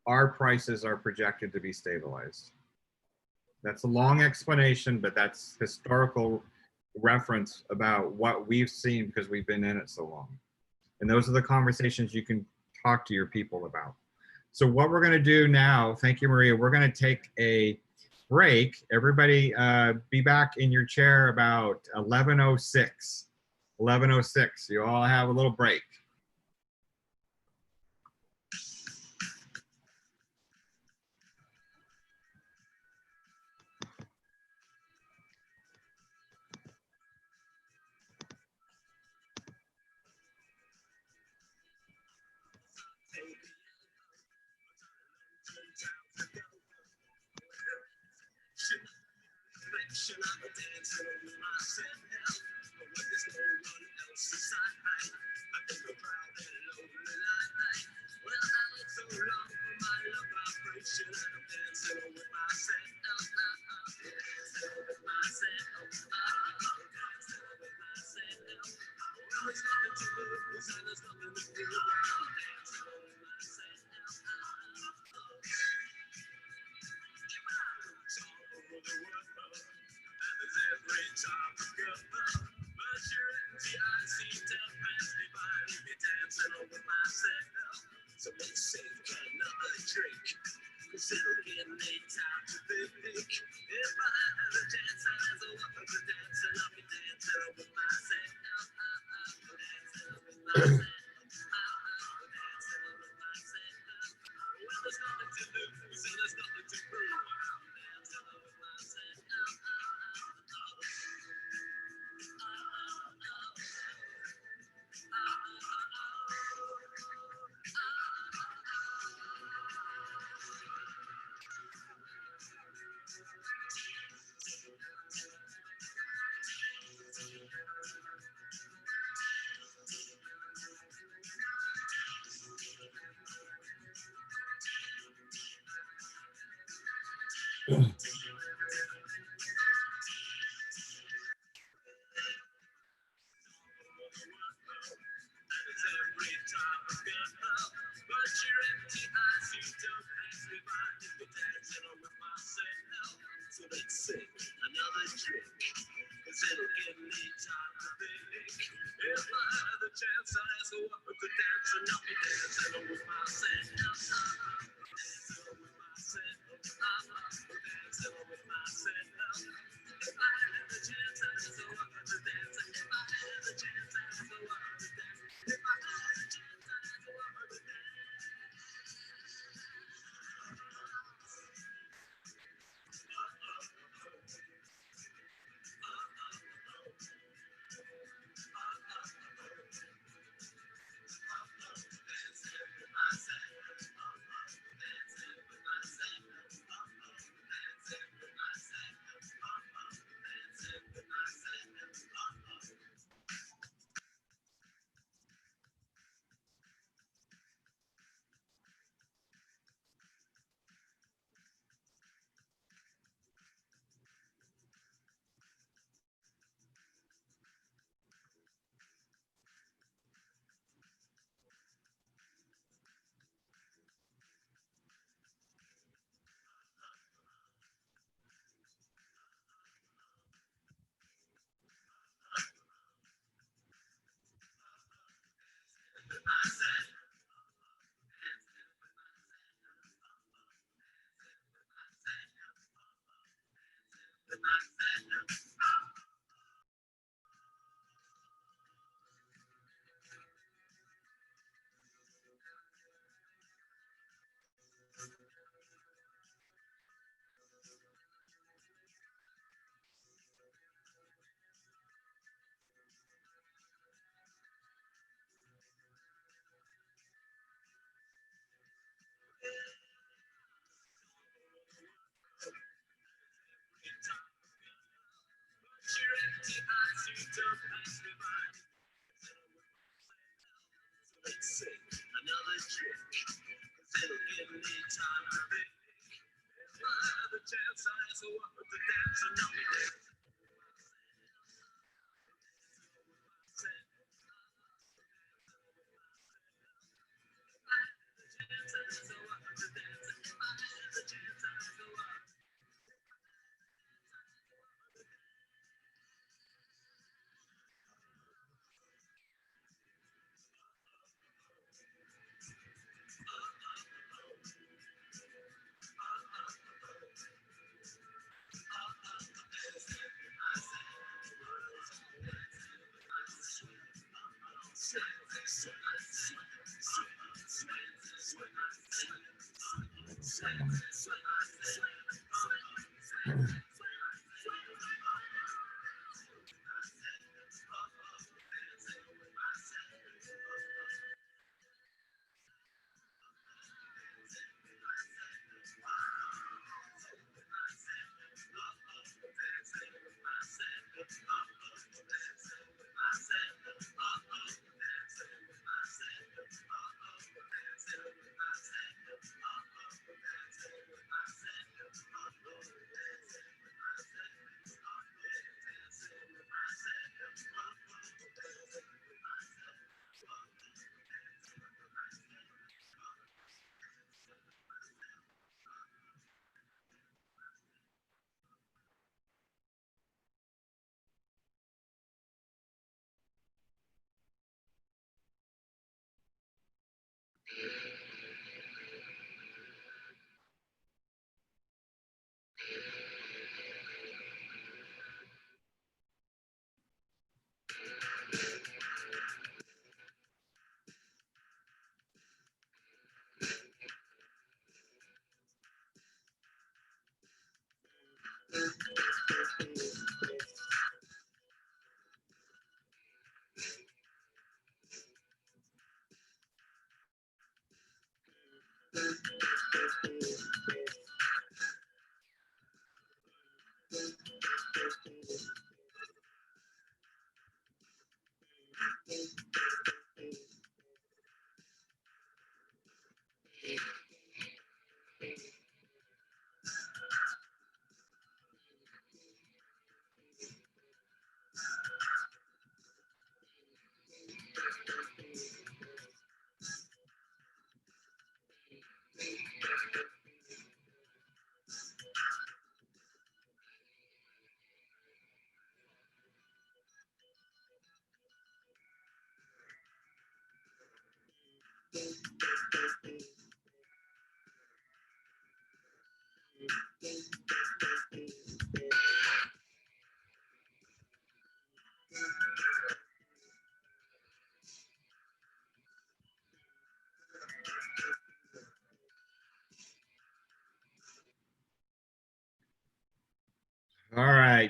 our prices are projected to be stabilized. That's a long explanation, but that's historical reference about what we've seen because we've been in it so long. And those are the conversations you can talk to your people about. So what we're going to do now, thank you, Maria, we're going to take a break. Everybody be back in your chair about 11:06. 11:06. You all have a little break.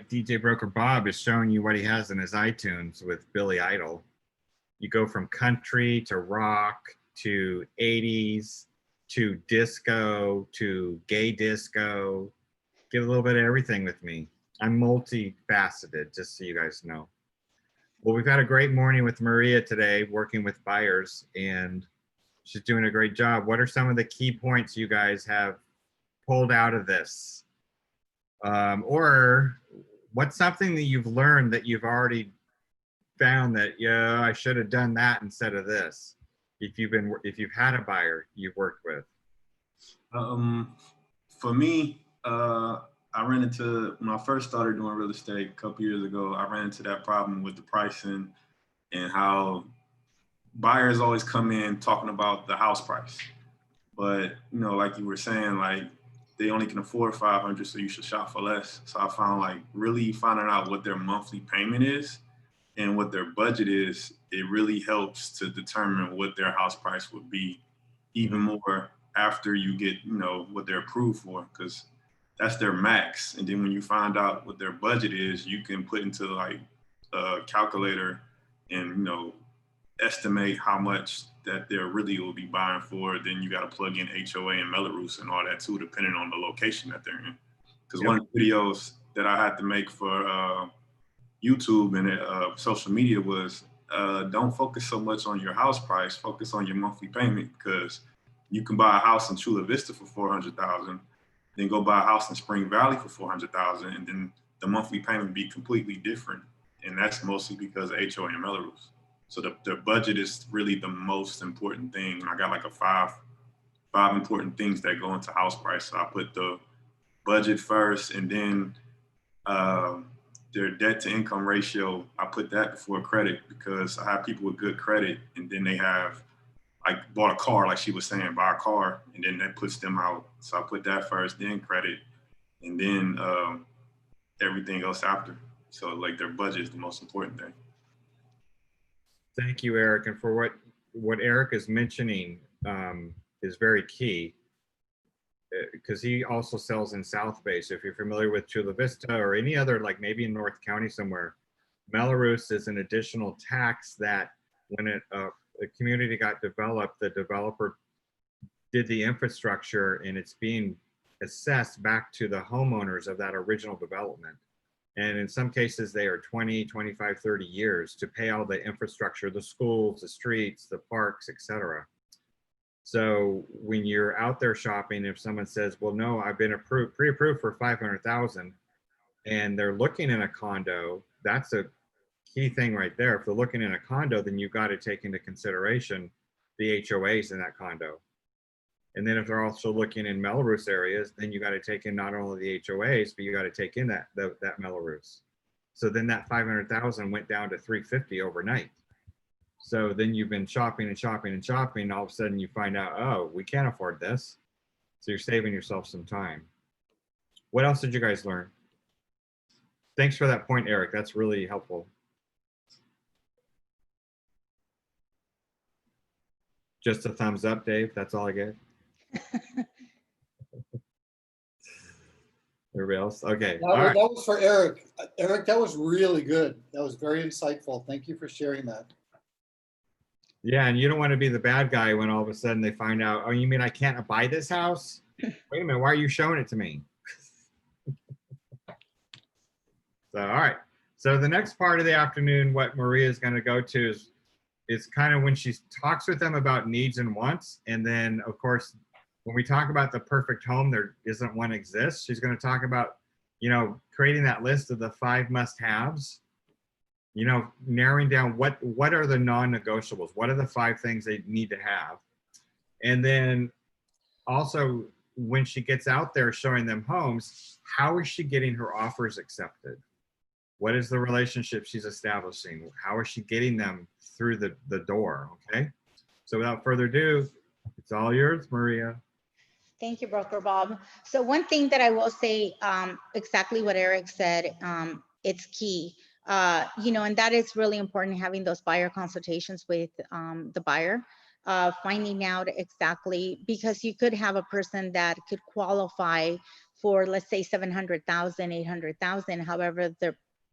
DJ Broker Bob is showing you what he has in his iTunes with Billy Idol. You go from country to rock to 80s to disco to gay disco. Get a little bit of everything with me. I'm multifaceted, just so you guys know. Well, we've had a great morning with Maria today, working with buyers, and she's doing a great job. What are some of the key points you guys have pulled out of this? Or what's something that you've learned that you've already found that, yeah, I should have done that instead of this? If you've had a buyer you've worked with. For me, I ran into, when I first started doing real estate a couple years ago, I ran into that problem with the pricing and how buyers always come in talking about the house price. But, you know, like you were saying, like they only can afford 500, so you should shop for less. So I found like really finding out what their monthly payment is and what their budget is, it really helps to determine what their house price would be even more after you get, you know, what they're approved for, because that's their max. And then when you find out what their budget is, you can put into like a calculator and, you know, estimate how much that they really will be buying for. Then you got to plug in HOA and Melrose and all that too, depending on the location that they're in. Because one of the videos that I had to make for YouTube and social media was don't focus so much on your house price, focus on your monthly payment, because you can buy a house in Chula Vista for $400,000, then go buy a house in Spring Valley for $400,000, and then the monthly payment be completely different. And that's mostly because of HOA and Melrose. So the budget is really the most important thing. And I got like a five important things that go into house price. So I put the budget first, and then their debt to income ratio, I put that before credit, because I have people with good credit and then they have like bought a car, like she was saying, buy a car, and then that puts them out. So I put that first, then credit, and then everything else after. So like their budget is the most important thing. Thank you, Eric. And for what Eric is mentioning is very key, because he also sells in South Bay. So if you're familiar with Chula Vista or any other, like maybe in North County somewhere, Melrose is an additional tax that when a community got developed, the developer did the infrastructure and it's being assessed back to the homeowners of that original development. And in some cases, they are 20, 25, 30 years to pay all the infrastructure, the schools, the streets, the parks, etc. So when you're out there shopping, if someone says, well, no, I've been pre-approved for 500,000 and they're looking in a condo, that's a key thing right there. If they're looking in a condo, then you've got to take into consideration the HOAs in that condo. And then if they're also looking in Melrose areas, then you got to take in not only the HOAs, but you got to take in that Melrose. So then that 500,000 went down to 350 overnight. So then you've been shopping and shopping and shopping. All of a sudden you find out, oh, we can't afford this. So you're saving yourself some time. What else did you guys learn? Thanks for that point, Eric. That's really helpful. Just a thumbs up, Dave. That's all I get. Everybody else? Okay. All right. That was for Eric. Eric, that was really good. That was very insightful. Thank you for sharing that. Yeah, and you don't want to be the bad guy when all of a sudden they find out, oh, you mean I can't buy this house? Wait a minute, why are you showing it to me? So, all right. So the next part of the afternoon, what Maria is going to go to is kind of when she talks with them about needs and wants. And then, of course, when we talk about the perfect home, there isn't one exists. She's going to talk about, you know, creating that list of the 5 must-haves. You know, narrowing down what are the non-negotiables, what are the 5 things they need to have. And then also when she gets out there showing them homes, how is she getting her offers accepted? What is the relationship she's establishing? How is she getting them through the door? Okay, so without further ado, it's all yours, Maria. Thank you, Broker Bob. So one thing that I will say, exactly what Eric said, it's key. You know, and that is really important, having those buyer consultations with the buyer, finding out exactly, because you could have a person that could qualify for, let's say 700,000, 800,000. However,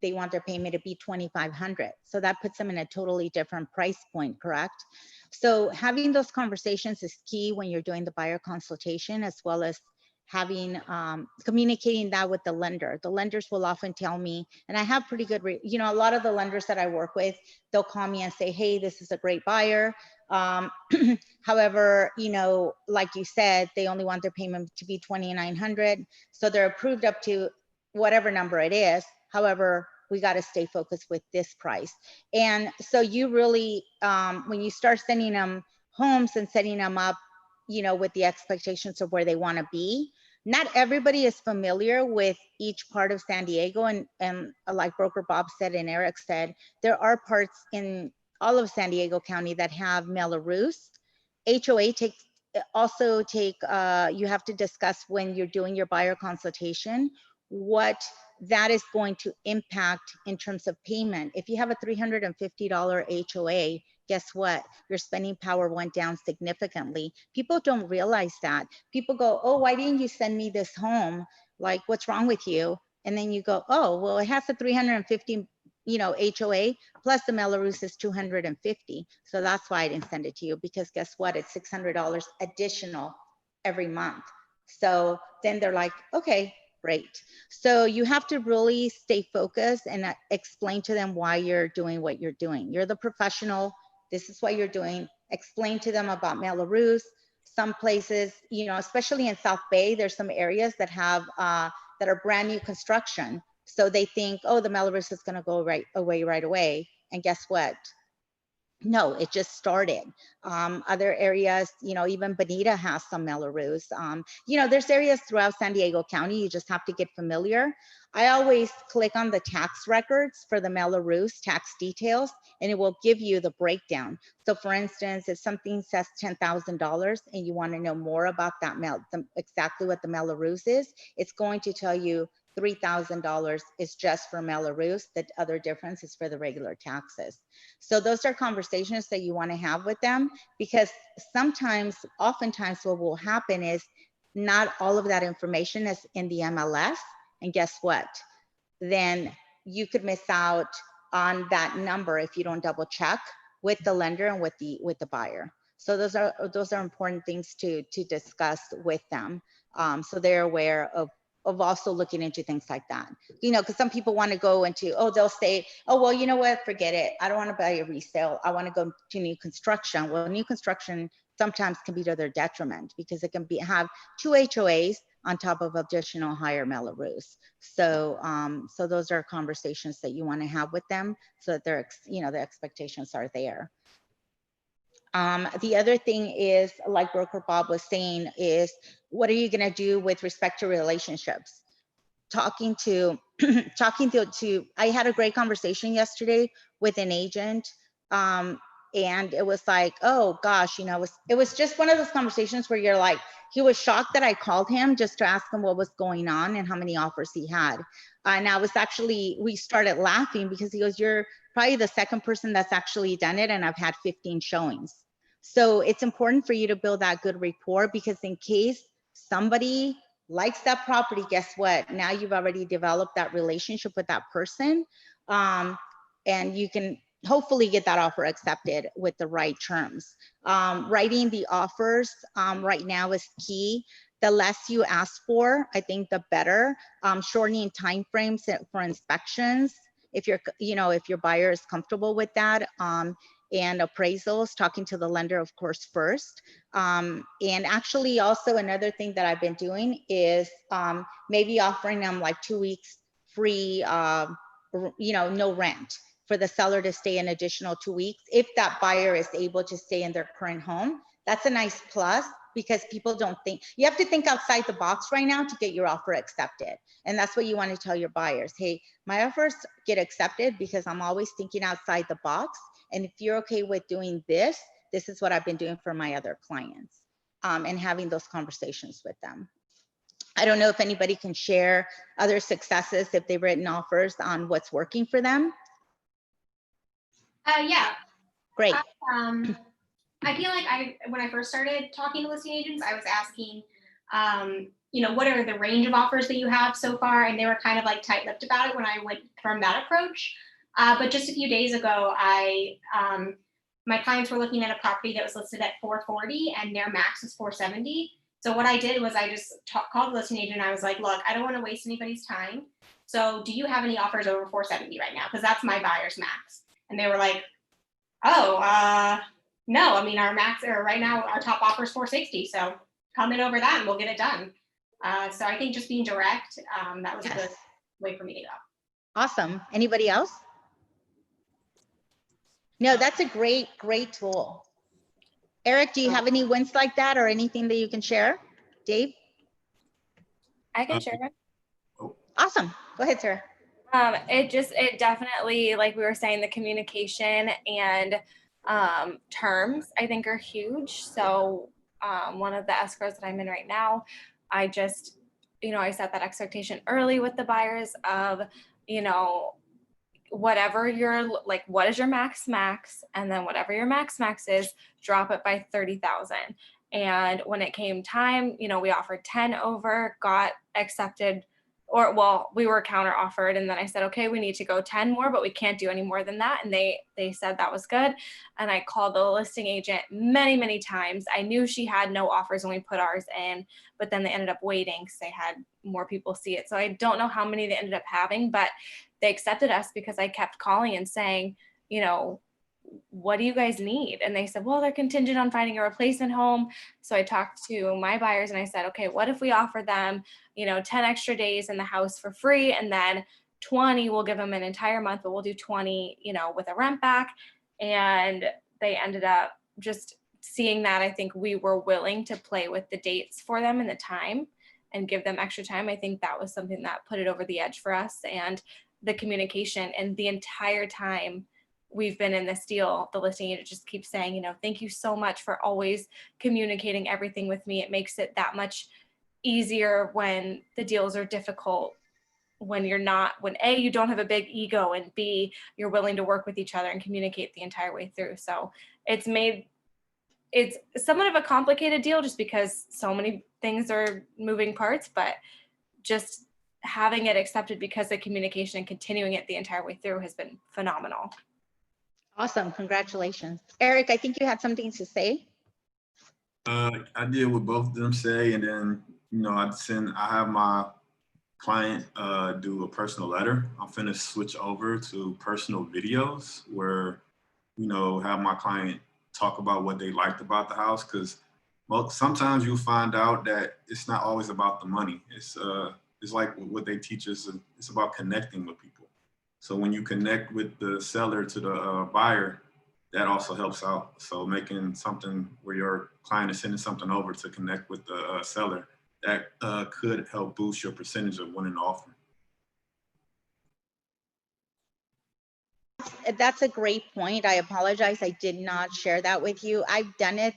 they want their payment to be 2,500. So that puts them in a totally different price point, correct? So having those conversations is key when you're doing the buyer consultation, as well as having communicating that with the lender. The lenders will often tell me, and I have pretty good, you know, a lot of the lenders that I work with, they'll call me and say, hey, this is a great buyer. However, you know, like you said, they only want their payment to be 2,900. So they're approved up to whatever number it is. However, we got to stay focused with this price. And so you really, when you start sending them homes and setting them up, you know, with the expectations of where they want to be, not everybody is familiar with each part of San Diego. And like Broker Bob said and Eric said, there are parts in all of San Diego County that have Mello-Roos. HOA also take, you have to discuss when you're doing your buyer consultation, what that is going to impact in terms of payment. If you have a $350 HOA, guess what? Your spending power went down significantly. People don't realize that. People go, oh, why didn't you send me this home? Like, what's wrong with you? And then you go, oh, well, it has a 350, you know, HOA plus the Mello-Roos is 250. So that's why I didn't send it to you, because guess what? It's $600 additional every month. So then they're like, okay, great. So you have to really stay focused and explain to them why you're doing what you're doing. You're the professional. This is what you're doing. Explain to them about Mello-Roos. Some places, you know, especially in South Bay, there's some areas that have that are brand new construction. So they think, oh, the Mello-Roos is going to go right away. And guess what? No, it just started. Other areas, you know, even Bonita has some Mello-Roos. You know, there's areas throughout San Diego County. You just have to get familiar. I always click on the tax records for the Mello-Roos tax details, and it will give you the breakdown. So for instance, if something says $10,000 and you want to know more about that, exactly what the Mello-Roos is, it's going to tell you $3,000 is just for Mello-Roos. The other difference is for the regular taxes. So those are conversations that you want to have with them, because oftentimes what will happen is not all of that information is in the MLS. And guess what? Then you could miss out on that number if you don't double check with the lender and with the buyer. So those are important things to discuss with them, so they're aware of also looking into things like that. You know, because some people want to go into, oh, they'll say, oh, well, you know what, forget it. I don't want to buy a resale. I want to go to new construction. Well, new construction sometimes can be to their detriment, because it can have 2 HOAs on top of additional higher Mello-Roos. So, so those are conversations that you want to have with them, so that their, you know, the expectations are there. The other thing is, like Broker Bob was saying, is what are you going to do with respect to relationships? Talking to, I had a great conversation yesterday with an agent. And it was like, oh gosh, you know, it was just one of those conversations where you're like, he was shocked that I called him just to ask him what was going on and how many offers he had. And I was actually, we started laughing because he goes, you're probably the second person that's actually done it, and I've had 15 showings. So it's important for you to build that good rapport, because in case somebody likes that property, guess what? Now you've already developed that relationship with that person, and you can hopefully get that offer accepted with the right terms. Writing the offers right now is key. The less you ask for, I think the better. Shortening timeframes for inspections, if you're, you know, if your buyer is comfortable with that. And appraisals, talking to the lender, of course, first. And actually also another thing that I've been doing is maybe offering them like 2 weeks free, you know, no rent, for the seller to stay an additional 2 weeks. If that buyer is able to stay in their current home, that's a nice plus, because people don't think, you have to think outside the box right now to get your offer accepted. And that's what you want to tell your buyers. Hey, my offers get accepted because I'm always thinking outside the box. And if you're okay with doing this, this is what I've been doing for my other clients, and having those conversations with them. I don't know if anybody can share other successes, if they've written offers, on what's working for them. Yeah. Great. I feel like when I first started talking to listing agents, I was asking, what are the range of offers that you have so far? And they were kind of like tight-lipped about it when I went from that approach. But just a few days ago, my clients were looking at a property that was listed at 440 and their max was 470. So what I did was I just called the listing agent. I was like, look, I don't want to waste anybody's time. So do you have any offers over 470 right now? Because that's my buyer's max. And they were like, oh, no, I mean, our max, or right now, our top offer is 460. So come in over that and we'll get it done. So I think just being direct, that was a good way for me to go. Awesome. Anybody else? No, that's a great tool. Eric, do you have any wins like that or anything that you can share? Dave? I can share it. Awesome. Go ahead, sir. It definitely, like we were saying, the communication and terms I think are huge. So one of the escrows that I'm in right now, I just, I set that expectation early with the buyers of, whatever your, like, what is your max, and then whatever your max is, drop it by 30,000. And when it came time, we offered 10 over, got accepted, or well, we were counter offered. And then I said, okay, we need to go 10 more, but we can't do any more than that. And they said that was good. And I called the listing agent many, many times. I knew she had no offers when we put ours in, but then they ended up waiting because they had more people see it. So I don't know how many they ended up having, but they accepted us because I kept calling and saying, what do you guys need? And they said, well, they're contingent on finding a replacement home. So I talked to my buyers and I said, okay, what if we offer them, 10 extra days in the house for free, and then 20, we'll give them an entire month, but we'll do 20, with a rent back. And they ended up just seeing that. I think we were willing to play with the dates for them and the time and give them extra time. I think that was something that put it over the edge for us, and the communication. And the entire time we've been in this deal, the listing agent just keeps saying, thank you so much for always communicating everything with me. It makes it that much easier when the deals are difficult, when A, you don't have a big ego, and B, you're willing to work with each other and communicate the entire way through. So it's somewhat of a complicated deal just because so many things are moving parts, but just having it accepted because of communication and continuing it the entire way through has been phenomenal. Awesome. Congratulations. Eric, I think you had something to say. I did what both of them say, and then I have my client do a personal letter. I'm finna switch over to personal videos where have my client talk about what they liked about the house, because sometimes you'll find out that it's not always about the money. It's like what they teach us. It's about connecting with people. So when you connect with the seller to the buyer, that also helps out. So making something where your client is sending something over to connect with the seller, that could help boost your percentage of winning the offer. That's a great point. I apologize. I did not share that with you. I've done it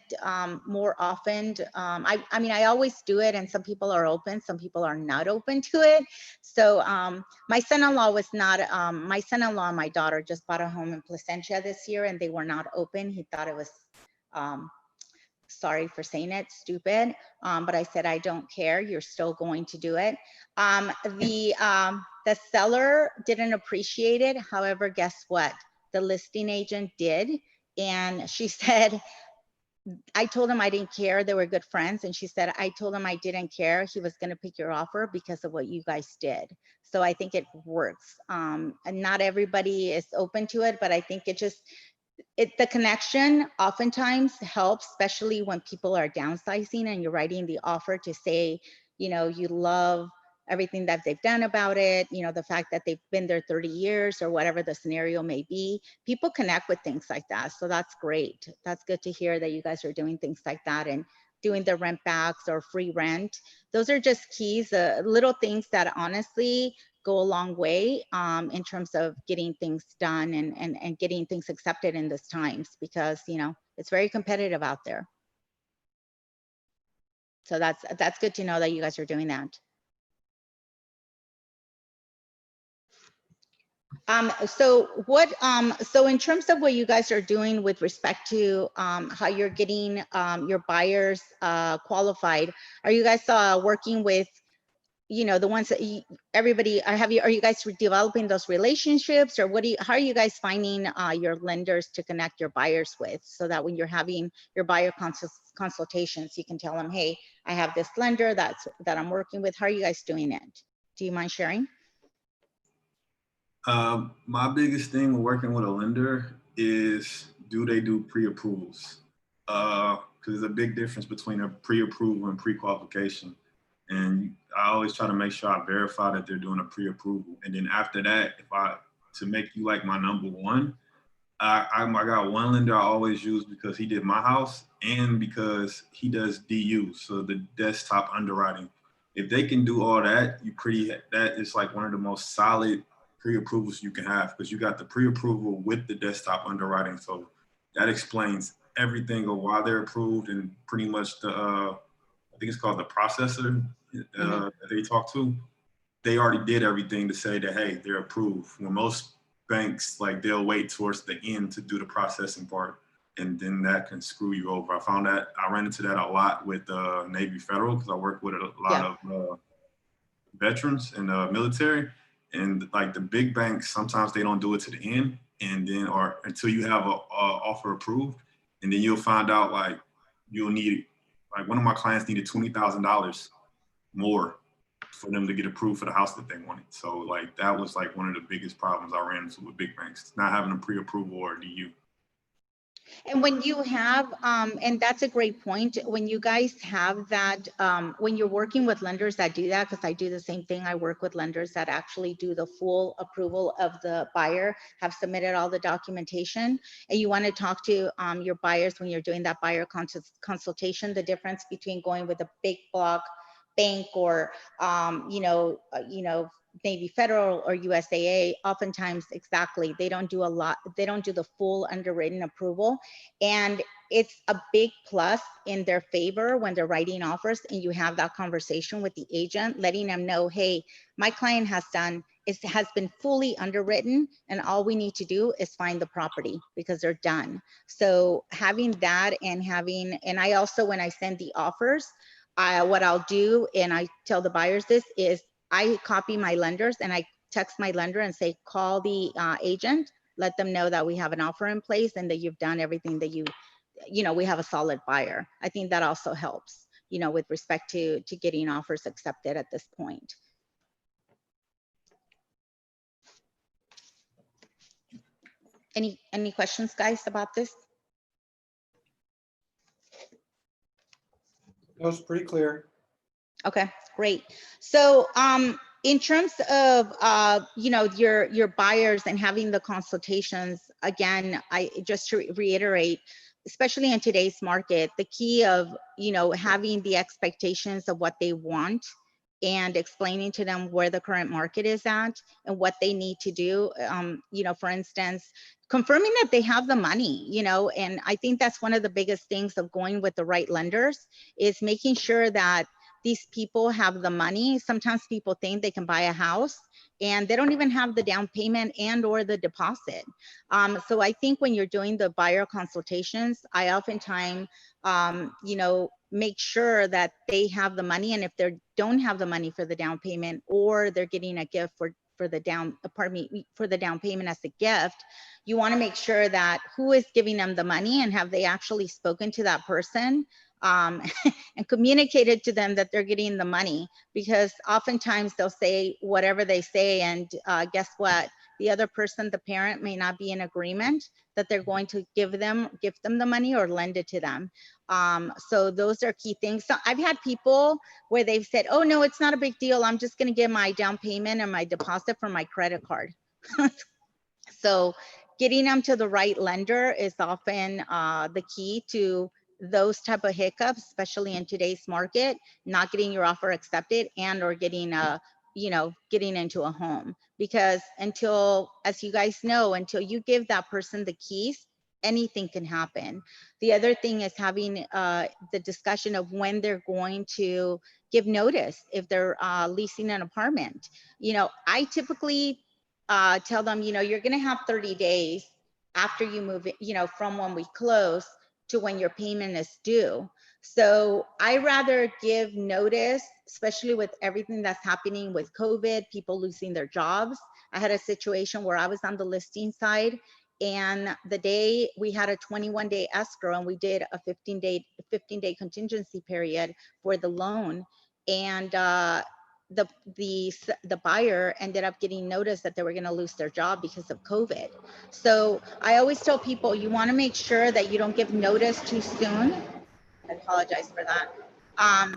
more often. I always do it, and some people are open, some people are not open to it. So my son-in-law was not, my son-in-law and my daughter just bought a home in Placentia this year, and they were not open. He thought it was, sorry for saying it, stupid. But I said, I don't care. You're still going to do it. The seller didn't appreciate it. However, guess what? The listing agent did. And she said, I told him I didn't care. They were good friends. And she said, I told him I didn't care. He was going to pick your offer because of what you guys did. So I think it works. And not everybody is open to it, but I think the connection oftentimes helps, especially when people are downsizing and you're writing the offer to say, you love everything that they've done about it, the fact that they've been there 30 years or whatever the scenario may be. People connect with things like that. So that's great. That's good to hear that you guys are doing things like that and doing the rent backs or free rent. Those are just keys, little things that honestly go a long way in terms of getting things done and getting things accepted in this times, because it's very competitive out there. So that's good to know that you guys are doing that. So in terms of what you guys are doing with respect to how you're getting your buyers qualified, are you guys working with, you know, the ones that everybody are you guys developing those relationships, or how are you guys finding your lenders to connect your buyers with, so that when you're having your buyer consultations, you can tell them, hey, I have this lender that I'm working with. How are you guys doing it? Do you mind sharing? My biggest thing with working with a lender is, do they do pre-approvals? Because there's a big difference between a pre-approval and pre-qualification. And I always try to make sure I verify that they're doing a pre-approval. And then after that, to make you like my number one, I got one lender I always use because he did my house and because he does DU, so the desktop underwriting. If they can do all that, that is like one of the most solid pre-approvals you can have, because you got the pre-approval with the desktop underwriting. So that explains everything of why they're approved, and pretty much I think it's called the processor that they talk to. They already did everything to say that, hey, they're approved. When most banks, like, they'll wait towards the end to do the processing part, and then that can screw you over. I ran into that a lot with Navy Federal, because I work with a lot of veterans and military. And like the big banks, sometimes they don't do it to the end, and then, or until you have a offer approved, and then you'll find out like you'll need, like one of my clients needed $20,000 more for them to get approved for the house that they wanted. So like that was like one of the biggest problems I ran into with big banks, not having a pre-approval or a DU. And when you have, and that's a great point, when you guys have that, when you're working with lenders that do that, because I do the same thing, I work with lenders that actually do the full approval of the buyer, have submitted all the documentation, and you want to talk to your buyers when you're doing that buyer consultation, the difference between going with a big block bank or, Navy Federal or USAA, oftentimes, exactly, they don't do the full underwritten approval. And it's a big plus in their favor when they're writing offers and you have that conversation with the agent, letting them know, hey, my client has been fully underwritten, and all we need to do is find the property because they're done. So having that, and I also, when I send the offers, what I'll do, and I tell the buyers this, is I copy my lenders and I text my lender and say, call the agent, let them know that we have an offer in place and that you've done everything that we have a solid buyer. I think that also helps, with respect to getting offers accepted at this point. Any questions, guys, about this? That was pretty clear. Okay, great. So in terms of your buyers and having the consultations, again, I just to reiterate, especially in today's market, the key of having the expectations of what they want and explaining to them where the current market is at and what they need to do. For instance, confirming that they have the money, and I think that's one of the biggest things of going with the right lenders, is making sure that these people have the money. Sometimes people think they can buy a house and they don't even have the down payment and or the deposit. So I think when you're doing the buyer consultations, I oftentimes, make sure that they have the money. And if they don't have the money for the down payment, or they're getting a gift for the down payment as a gift, you want to make sure that who is giving them the money, and have they actually spoken to that person and communicated to them that they're getting the money, because oftentimes they'll say whatever they say, and guess what? The other person, the parent, may not be in agreement that they're going to give them the money or lend it to them. So those are key things. So I've had people where they've said, oh no, it's not a big deal, I'm just going to give my down payment and my deposit from my credit card. So getting them to the right lender is often the key to those type of hiccups, especially in today's market, not getting your offer accepted and or getting into a home. Because as you guys know, until you give that person the keys, anything can happen. The other thing is having the discussion of when they're going to give notice if they're leasing an apartment. I typically tell them, you know, you're going to have 30 days after you move it, you know, from when we close to when your payment is due. So I rather give notice, especially with everything that's happening with COVID, people losing their jobs. I had a situation where I was on the listing side, and the day we had a 21-day escrow, and we did a 15-day contingency period for the loan, and the buyer ended up getting notice that they were going to lose their job because of COVID. So I always tell people, you want to make sure that you don't give notice too soon. I apologize for that.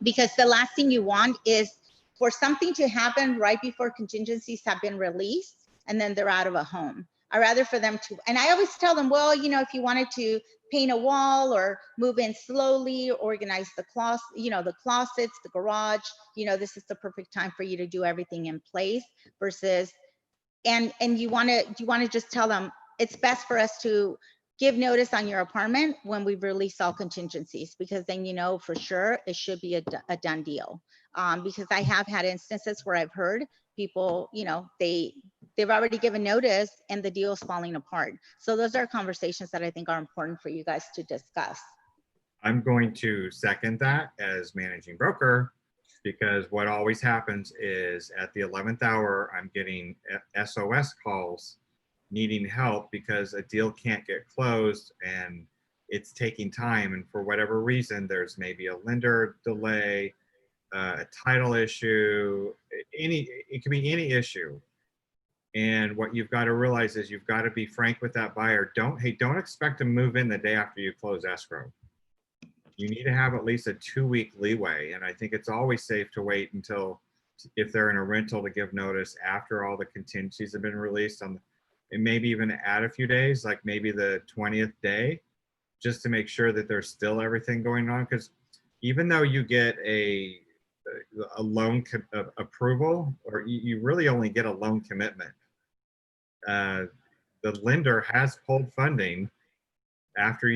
Because the last thing you want is for something to happen right before contingencies have been released and then they're out of a home. I rather for them to, and I always tell them, well, you know, if you wanted to paint a wall or move in slowly, organize the closet, you know, the closets, the garage, you know, this is the perfect time for you to do everything in place versus, and you want to just tell them it's best for us to give notice on your apartment when we release all contingencies, because then you know for sure it should be a done deal. Because I have had instances where I've heard people, you know, they've already given notice and the deal is falling apart. So those are conversations that I think are important for you guys to discuss. I'm going to second that as managing broker, because what always happens is at the 11th hour, I'm getting SOS calls needing help because a deal can't get closed and it's taking time. And for whatever reason, there's maybe a lender delay, a title issue, it can be any issue. And what you've got to realize is you've got to be frank with that buyer. Don't expect to move in the day after you close escrow. You need to have at least a 2-week leeway. And I think it's always safe to wait until, if they're in a rental, to give notice after all the contingencies have been released on, and maybe even add a few days, like maybe the 20th day, just to make sure that there's still everything going on. Because even though you get a loan approval, or you really only get a loan commitment, the lender has pulled funding after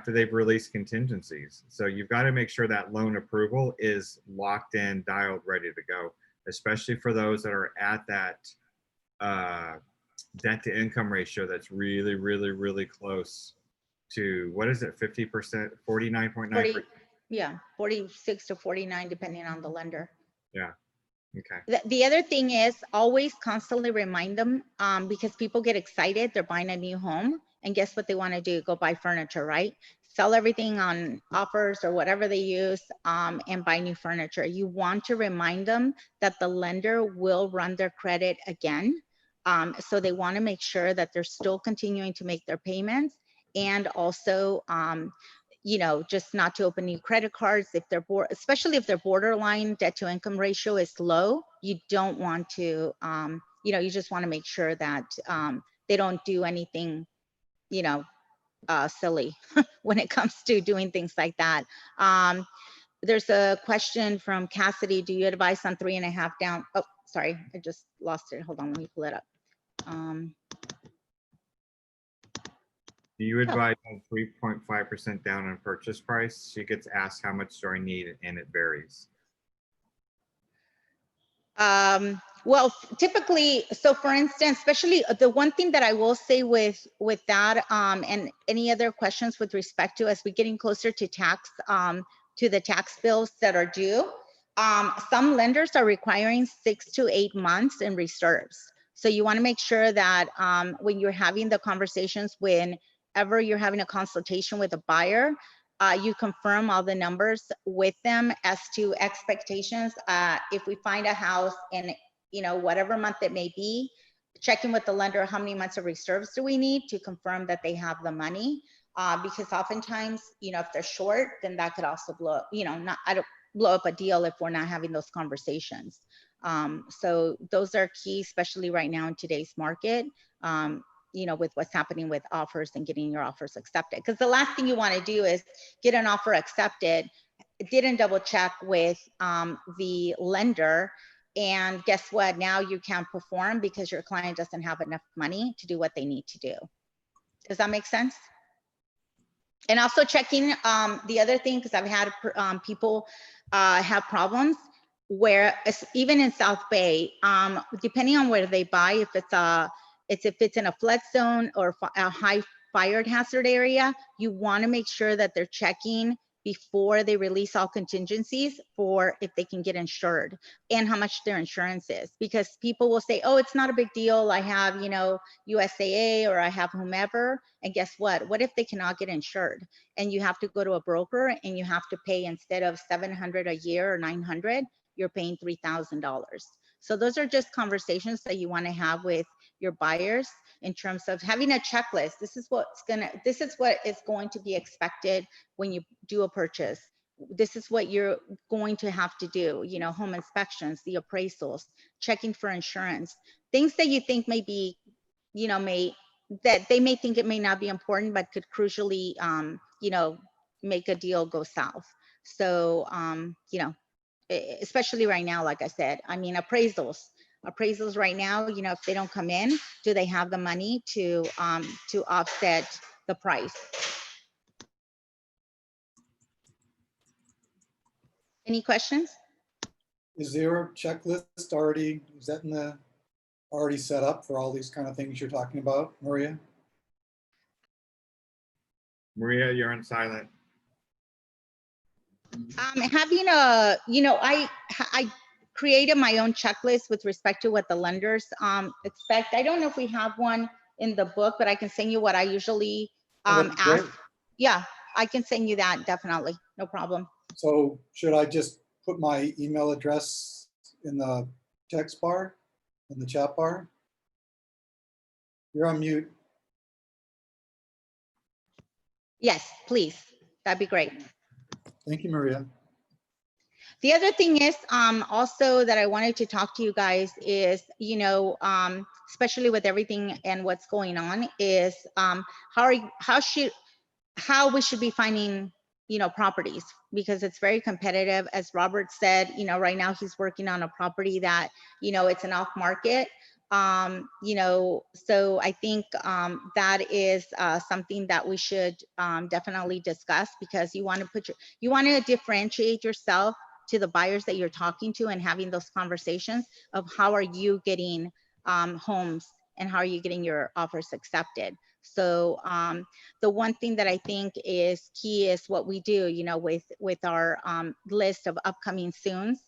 they've released contingencies. So you've got to make sure that loan approval is locked in, dialed, ready to go, especially for those that are at that debt to income ratio that's really, really, really close to, what is it, 50%, 49.9%? Yeah, 46 to 49, depending on the lender. Yeah. Okay. The other thing is always constantly remind them, because people get excited, they're buying a new home, and guess what they want to do? Go buy furniture, right? Sell everything on offers or whatever they use, and buy new furniture. You want to remind them that the lender will run their credit again. So they want to make sure that they're still continuing to make their payments, and also, you know, just not to open new credit cards if they're especially if their borderline debt to income ratio is low. You don't want to, you know, you just want to make sure that they don't do anything, you know, silly when it comes to doing things like that. There's a question from Cassidy. Do you advise on 3.5 down? Oh, sorry, I just lost it. Hold on, let me pull it up. Do you advise on 3.5% down on purchase price? She gets asked how much do I need, and it varies. Well, typically, so for instance, especially the one thing that I will say with that, and any other questions with respect to as we're getting closer to tax, to the tax bills that are due, some lenders are requiring 6 to 8 months in reserves. So you want to make sure that when you're having the conversations, whenever you're having a consultation with a buyer, you confirm all the numbers with them as to expectations. If we find a house in, you know, whatever month it may be, checking with the lender, how many months of reserves do we need to confirm that they have the money? Because oftentimes, you know, if they're short, then that could also blow, you know, blow up a deal if we're not having those conversations. So those are key, especially right now in today's market. You know, with what's happening with offers and getting your offers accepted. Because the last thing you want to do is get an offer accepted, didn't double check with the lender, and guess what? Now you can't perform because your client doesn't have enough money to do what they need to do. Does that make sense? And also checking the other thing, because I've had people have problems. where even in South Bay, depending on where they buy, if it's in a flood zone or a high fire hazard area, you want to make sure that they're checking before they release all contingencies for if they can get insured and how much their insurance is, because people will say, oh, it's not a big deal, I have, USAA or I have whomever. And guess what if they cannot get insured and you have to go to a broker and you have to pay, instead of $700 a year or $900, you're paying $3,000. So those are just conversations that you want to have with your buyers in terms of having a checklist. This is what is going to be expected when you do a purchase. This is what you're going to have to do, home inspections, the appraisals, checking for insurance, things that you think may be, that they may think it may not be important, but could crucially, make a deal go south. So, especially right now, like I said, appraisals right now, if they don't come in, do they have the money to offset the price? Any questions? Is there a checklist already, is that already set up for all these kind of things you're talking about, Maria? Maria, you're on silent. Having I created my own checklist with respect to what the lenders expect. I don't know if we have one in the book, but I can send you what I usually That'd be great. ask. Yeah, I can send you that, definitely, no problem. So should I just put my email address in the text bar, in the chat bar? You're on mute. Yes, please, that'd be great. Thank you, Maria. The other thing is also that I wanted to talk to you guys is, especially with everything and what's going on, is how we should be finding, properties, because it's very competitive. As Robert said, right now he's working on a property that, it's an off market. So I think that is something that we should definitely discuss, because you want to differentiate yourself to the buyers that you're talking to and having those conversations of how are you getting homes and how are you getting your offers accepted. So the one thing that I think is key is what we do, with our list of upcoming soons.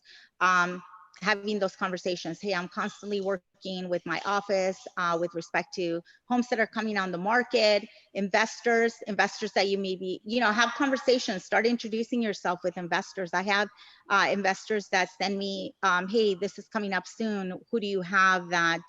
Having those conversations. Hey, I'm constantly working with my office with respect to homes that are coming on the market, investors that you maybe, have conversations, start introducing yourself with investors. I have investors that send me, hey, this is coming up soon. Who do you have that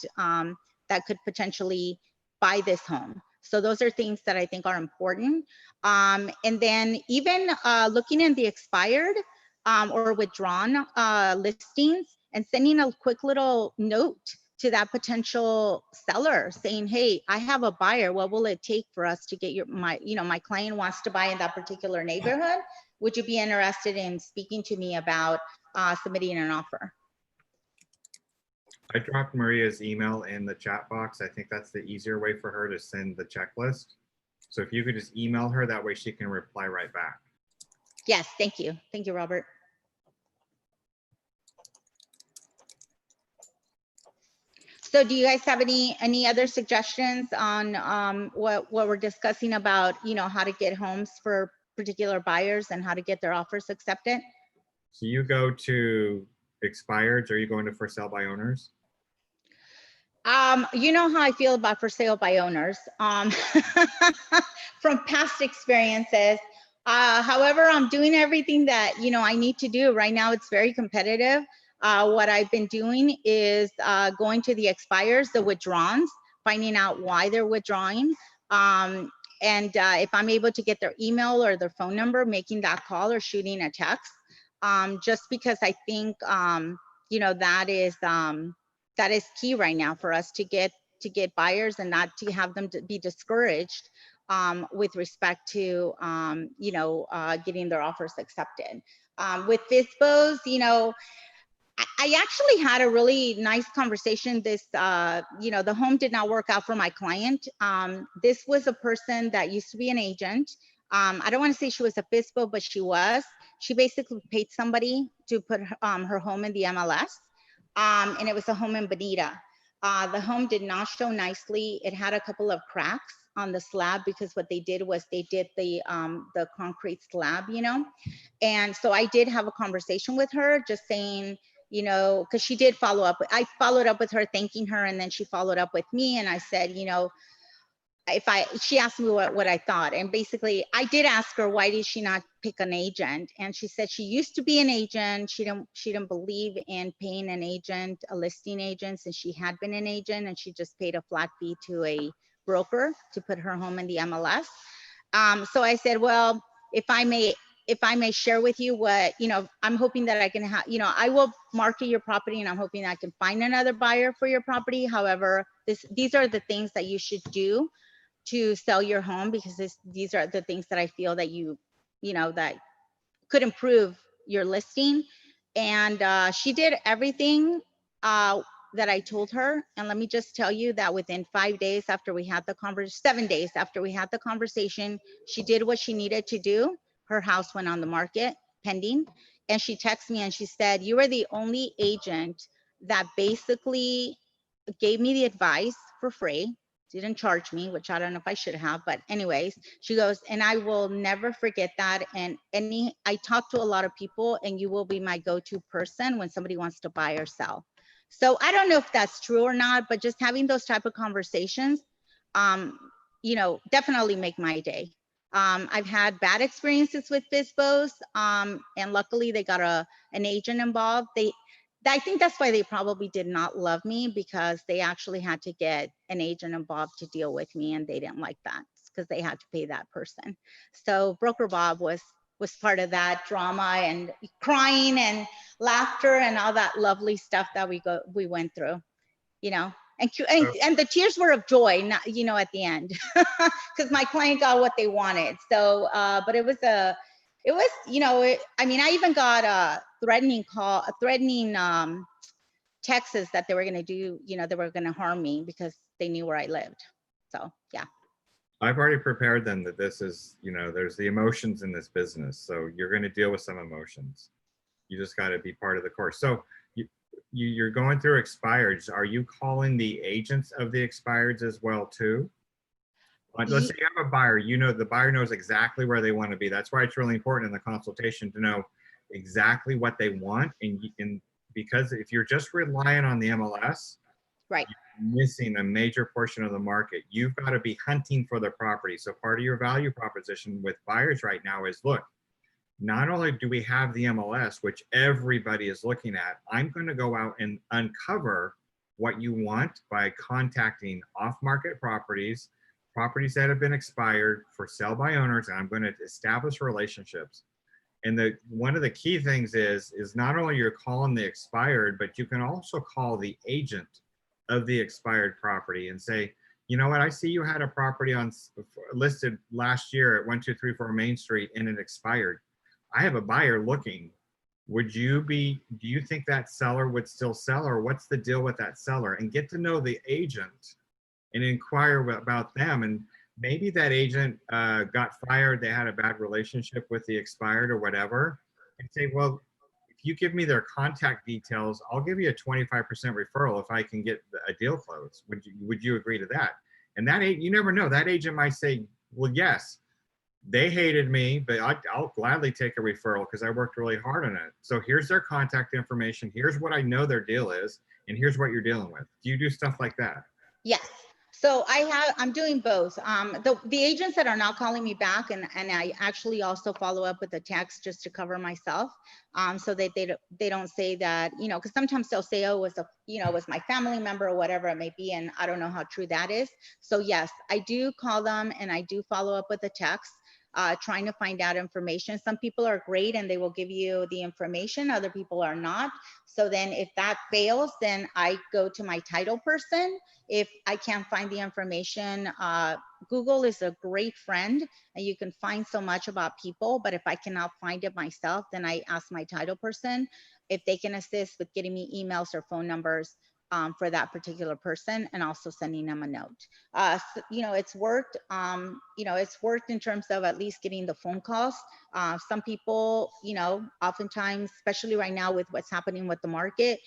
could potentially buy this home? So those are things that I think are important. And then even looking in the expired or withdrawn listings, and sending a quick little note to that potential seller saying, hey, I have a buyer. What will it take for us to get my client wants to buy in that particular neighborhood. Would you be interested in speaking to me about submitting an offer? I dropped Maria's email in the chat box. I think that's the easier way for her to send the checklist. So if you could just email her, that way she can reply right back. Yes, thank you. Thank you, Robert. So do you guys have any other suggestions on what we're discussing about, how to get homes for particular buyers and how to get their offers accepted? So you go to expireds, or are you going to for sale by owners? You know how I feel about for sale by owners from past experiences. However, I'm doing everything that, I need to do. Right now, it's very competitive. What I've been doing is going to the expires, the withdrawals, finding out why they're withdrawing. And if I'm able to get their email or their phone number, making that call or shooting a text, just because I think, that is key right now for us to get buyers and not to have them to be discouraged with respect to, getting their offers accepted. With FSBOs, I actually had a really nice conversation. The home did not work out for my client. This was a person that used to be an agent. I don't want to say she was a FSBO, but she was. she basically paid somebody to put her home in the MLS. And it was a home in Bonita. The home did not show nicely. It had a couple of cracks on the slab because what they did was they did the concrete slab, you know? And so I did have a conversation with her just saying, you know, because she did follow up. I followed up with her, thanking her, and then she followed up with me. And I said, you know, she asked me what I thought. And basically I did ask her, why did she not pick an agent? And she said she used to be an agent. She didn't believe in paying an agent, a listing agent, since she had been an agent, and she just paid a flat fee to a broker to put her home in the MLS. So I said, well, if I may share with you what, you know, I'm hoping that I can have, you know, I will market your property and I'm hoping I can find another buyer for your property. However, these are the things that you should do to sell your home, because these are the things that I feel that you know, that could improve your listing. And she did everything that I told her. And let me just tell you that within 5 days after we had the conversation, 7 days after we had the conversation, she did what she needed to do. Her house went on the market pending. And she texted me and she said, you are the only agent that basically gave me the advice for free, didn't charge me, which I don't know if I should have, but anyways, she goes, and I will never forget that. And I talk to a lot of people, and you will be my go-to person when somebody wants to buy or sell. So I don't know if that's true or not, but just having those type of conversations, you know, definitely make my day. I've had bad experiences with FSBOs, and luckily they got an agent involved. I think that's why they probably did not love me, because they actually had to get an agent involved to deal with me, and they didn't like that because they had to pay that person. So Broker Bob was part of that drama and crying and laughter and all that lovely stuff that we went through, you know. And the tears were of joy, not, you know, at the end, because my client got what they wanted. So, but it was, you know, I mean, I even got a threatening texts that they were going to do, you know, they were going to harm me because they knew where I lived. So, yeah. I've already prepared them that this is, you know, there's the emotions in this business. So you're going to deal with some emotions. You just got to be part of the course. So you're going through expireds. Are you calling the agents of the expireds as well too? Let's say you have a buyer, you know, the buyer knows exactly where they want to be. That's why it's really important in the consultation to know exactly what they want. And because if you're just relying on the MLS, right, you're missing a major portion of the market. You've got to be hunting for the property. So part of your value proposition with buyers right now is, look, not only do we have the MLS, which everybody is looking at, I'm going to go out and uncover what you want by contacting off-market properties that have been expired for sale by owners, and I'm going to establish relationships. And one of the key things is not only you're calling the expired, but you can also call the agent of the expired property and say, you know what, I see you had a property listed last year at 1234 Main Street and it expired. I have a buyer looking. Do you think that seller would still sell, or what's the deal with that seller? And get to know the agent and inquire about them. And maybe that agent got fired, they had a bad relationship with the expired or whatever, and say, well, if you give me their contact details, I'll give you a 25% referral if I can get a deal closed. Would you agree to that? And you never know, that agent might say, well, yes, they hated me, but I'll gladly take a referral because I worked really hard on it. So here's their contact information. Here's what I know their deal is, and here's what you're dealing with. Do you do stuff like that? Yes. So I'm doing both. The agents that are not calling me back, and I actually also follow up with a text just to cover myself, so that they don't say that, you know, because sometimes they'll say, oh, it was my family member or whatever it may be, and I don't know how true that is. So yes, I do call them and I do follow up with a text, trying to find out information. Some people are great and they will give you the information. Other people are not. So then if that fails, then I go to my title person. If I can't find the information, Google is a great friend and you can find so much about people, but if I cannot find it myself, then I ask my title person if they can assist with getting me emails or phone numbers for that particular person, and also sending them a note. You know, it's worked. You know, it's worked in terms of at least getting the phone calls. Some people, you know, oftentimes, especially right now with what's happening with the market,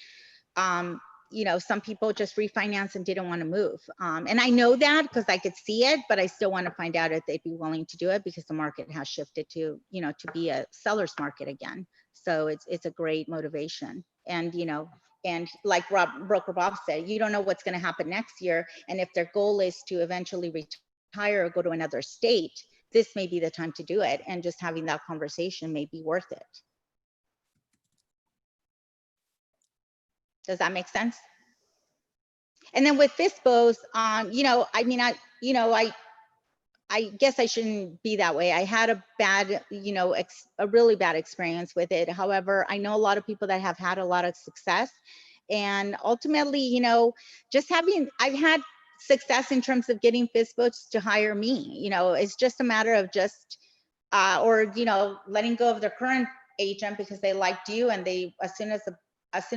you know, some people just refinance and didn't want to move. And I know that because I could see it, but I still want to find out if they'd be willing to do it, because the market has shifted to, you know, to be a seller's market again. So it's a great motivation. And, you know, and like Broker Bob said, you don't know what's going to happen next year. And if their goal is to eventually retire or go to another state, this may be the time to do it. And just having that conversation may be worth it. Does that make sense? And then with FISBOs, you know, I mean, I guess I shouldn't be that way. I had a bad, you know, a really bad experience with it. However, I know a lot of people that have had a lot of success, and ultimately, you know, just I've had success in terms of getting FISBOs to hire me. You know, it's just a matter of just, or, you know, letting go of their current agent because they liked you, and they, as soon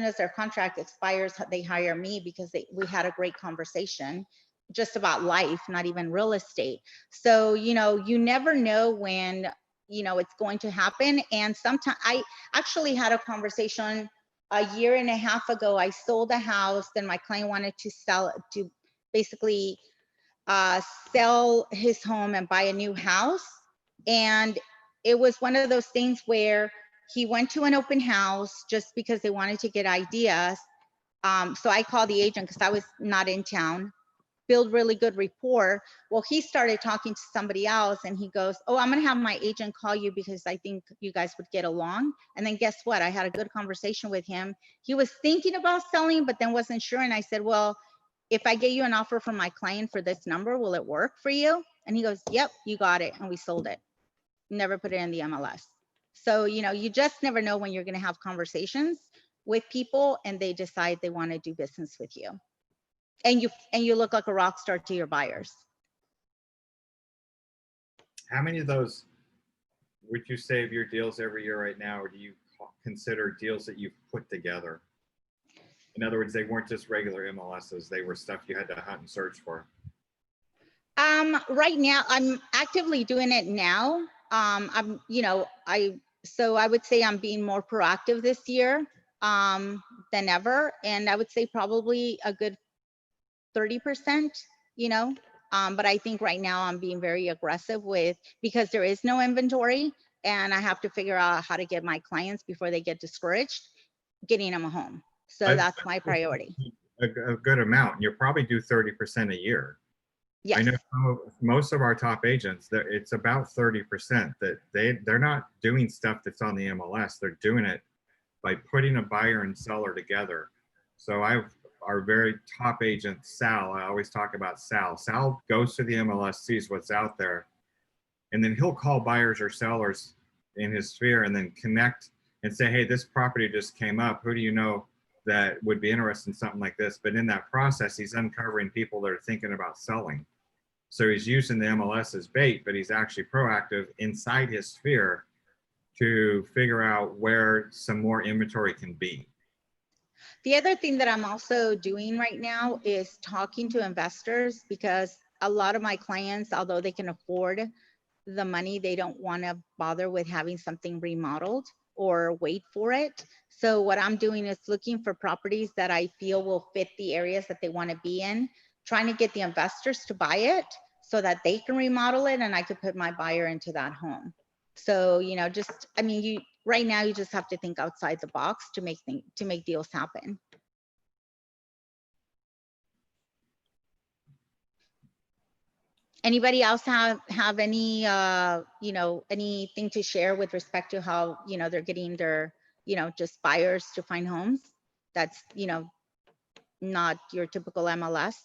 as their contract expires, they hire me because we had a great conversation just about life, not even real estate. So, you know, you never know when, you know, it's going to happen. And sometimes I actually had a conversation a year and a half ago. I sold a house, and my client wanted to basically sell his home and buy a new house. And it was one of those things where he went to an open house just because they wanted to get ideas. So I called the agent because I was not in town, build really good rapport. Well, he started talking to somebody else, and he goes, "Oh, I'm going to have my agent call you because I think you guys would get along." And then guess what? I had a good conversation with him. He was thinking about selling, but then wasn't sure. And I said, "Well, if I get you an offer from my client for this number, will it work for you?" And he goes, "Yep, you got it." And we sold it. Never put it in the MLS. So, you know, you just never know when you're going to have conversations with people and they decide they want to do business with you. And you look like a rock star to your buyers. How many of those would you say of your deals every year right now, or do you consider deals that you've put together? In other words, they weren't just regular MLSs, they were stuff you had to hunt and search for. Right now, I'm actively doing it now. I'm, you know, so I would say I'm being more proactive this year than ever. And I would say probably a good 30%, you know, but I think right now I'm being very aggressive because there is no inventory, and I have to figure out how to get my clients before they get discouraged, getting them a home. So that's my priority. A good amount. You'll probably do 30% a year. Yes. I know most of our top agents, it's about 30% that they're not doing stuff that's on the MLS. They're doing it by putting a buyer and seller together. So our very top agent, Sal, I always talk about Sal. Sal goes to the MLS, sees what's out there, and then he'll call buyers or sellers in his sphere and then connect and say, "Hey, this property just came up. Who do you know that would be interested in something like this?" But in that process, he's uncovering people that are thinking about selling. So he's using the MLS as bait, but he's actually proactive inside his sphere to figure out where some more inventory can be. The other thing that I'm also doing right now is talking to investors, because a lot of my clients, although they can afford the money, they don't want to bother with having something remodeled or wait for it. So what I'm doing is looking for properties that I feel will fit the areas that they want to be in, trying to get the investors to buy it so that they can remodel it and I could put my buyer into that home. So, you know, just, I mean, right now you just have to think outside the box to make deals happen. Anybody else have any, you know, anything to share with respect to how, you know, they're getting their, you know, just buyers to find homes? That's, you know, not your typical MLS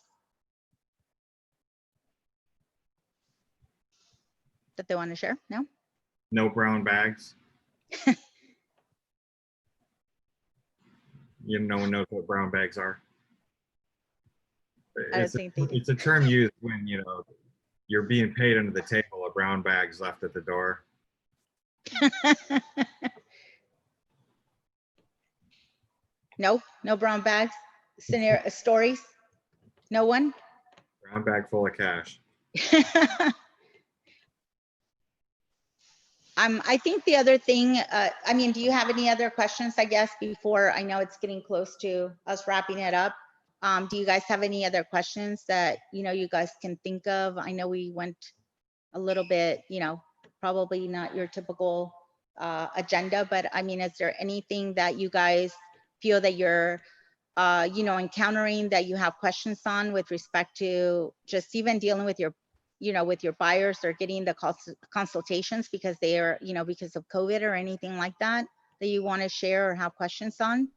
that they want to share? No? No brown bags. No one knows what brown bags are. It's a term used when, you know, you're being paid under the table, a brown bag's left at the door. No brown bags. scenario stories? No one? Brown bag full of cash. I think the other thing, I mean, do you have any other questions, I guess, before, I know it's getting close to us wrapping it up. Do you guys have any other questions that, you guys can think of? I know we went a little bit, probably not your typical agenda, but I mean, is there anything that you guys feel that you're, encountering that you have questions on with respect to just even dealing with your, with your buyers or getting the consultations because they are, because of COVID or anything like that, that you want to share or have questions on?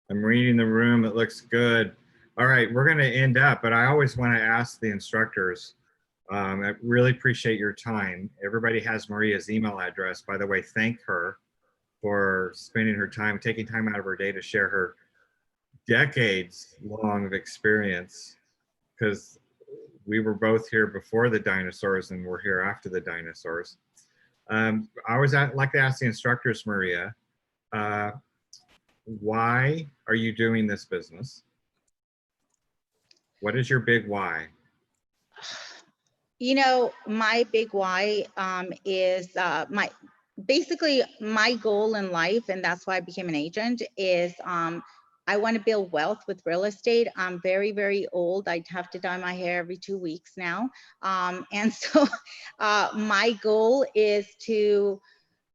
I'm reading the room. It looks good. All right, we're going to end up, but I always want to ask the instructors. I really appreciate your time. Everybody has Maria's email address. By the way, thank her for spending her time, taking time out of her day to share her decades long of experience, because we were both here before the dinosaurs and we're here after the dinosaurs. I always like to ask the instructors, Maria, why are you doing this business? What is your big why? My big why is basically my goal in life, and that's why I became an agent, is I want to build wealth with real estate. I'm very, very old. I have to dye my hair every 2 weeks now. And so my goal is to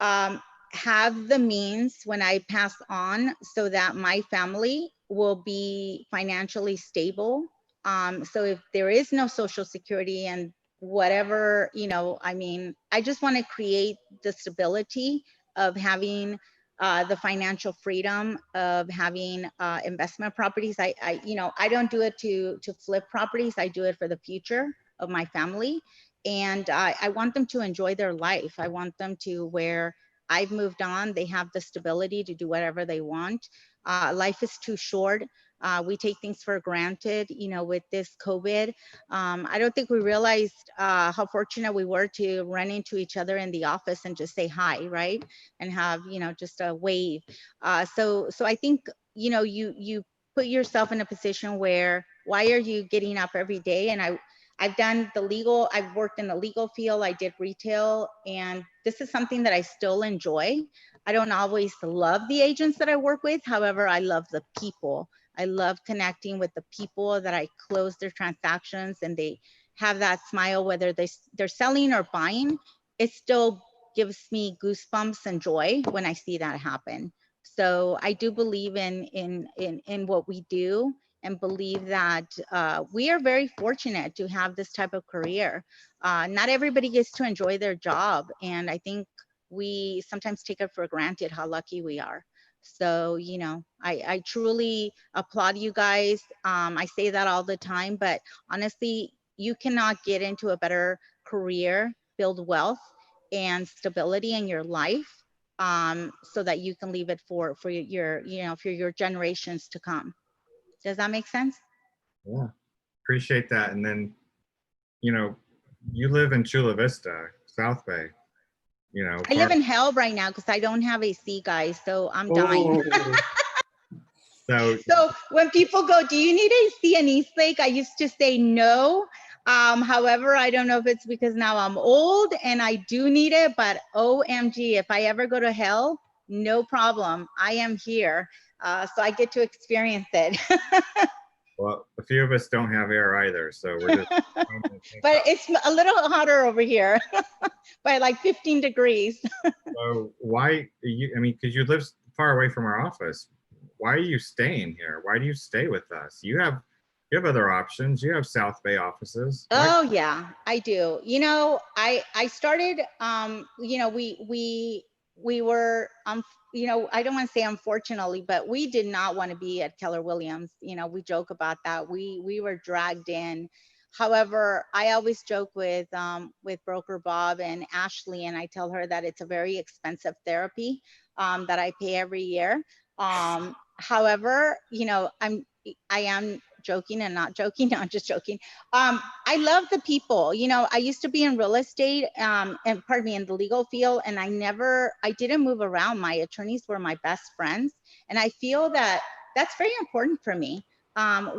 have the means when I pass on so that my family will be financially stable. So if there is no Social Security and whatever, I mean, I just want to create the stability of having the financial freedom of having investment properties. I don't do it to flip properties. I do it for the future of my family. And I want them to enjoy their life. I want them to where I've moved on, they have the stability to do whatever they want. Life is too short. We take things for granted, with this COVID. I don't think we realized how fortunate we were to run into each other in the office and just say hi, right? And have, just a wave. So I think, you put yourself in a position where, why are you getting up every day? And I've done I've worked in the legal field, I did retail, and this is something that I still enjoy. I don't always love the agents that I work with. However, I love the people. I love connecting with the people that I close their transactions and they have that smile, whether they're selling or buying. It still gives me goosebumps and joy when I see that happen. So I do believe in what we do, and believe that we are very fortunate to have this type of career. Not everybody gets to enjoy their job. And I think we sometimes take it for granted how lucky we are. So, I truly applaud you guys. I say that all the time, but honestly, you cannot get into a better career, build wealth and stability in your life, so that you can leave it for your generations to come. Does that make sense? Yeah, appreciate that. And then, you live in Chula Vista, South Bay, I live in hell right now because I don't have AC, guys. So I'm dying. So So when people go, do you need AC in Eastlake? I used to say no. However, I don't know if it's because now I'm old and I do need it, but OMG, if I ever go to hell, no problem. I am here. So I get to experience it. well, a few of us don't have air either, so we're just. But it's a little hotter over here by like 15 degrees. So why because you live far away from our office. Why are you staying here? Why do you stay with us? You have other options. You have South Bay offices. Oh yeah, I do. I started, we were, I don't want to say unfortunately, but we did not want to be at Keller Williams. We joke about that. We were dragged in. However, I always joke with broker Bob and Ashley, and I tell her that it's a very expensive therapy that I pay every year. However, I am joking and not joking. No, I'm just joking. I love the people. You know, I used to be in real estate, and pardon me, in the legal field, and I didn't move around. My attorneys were my best friends, and I feel that that's very important for me.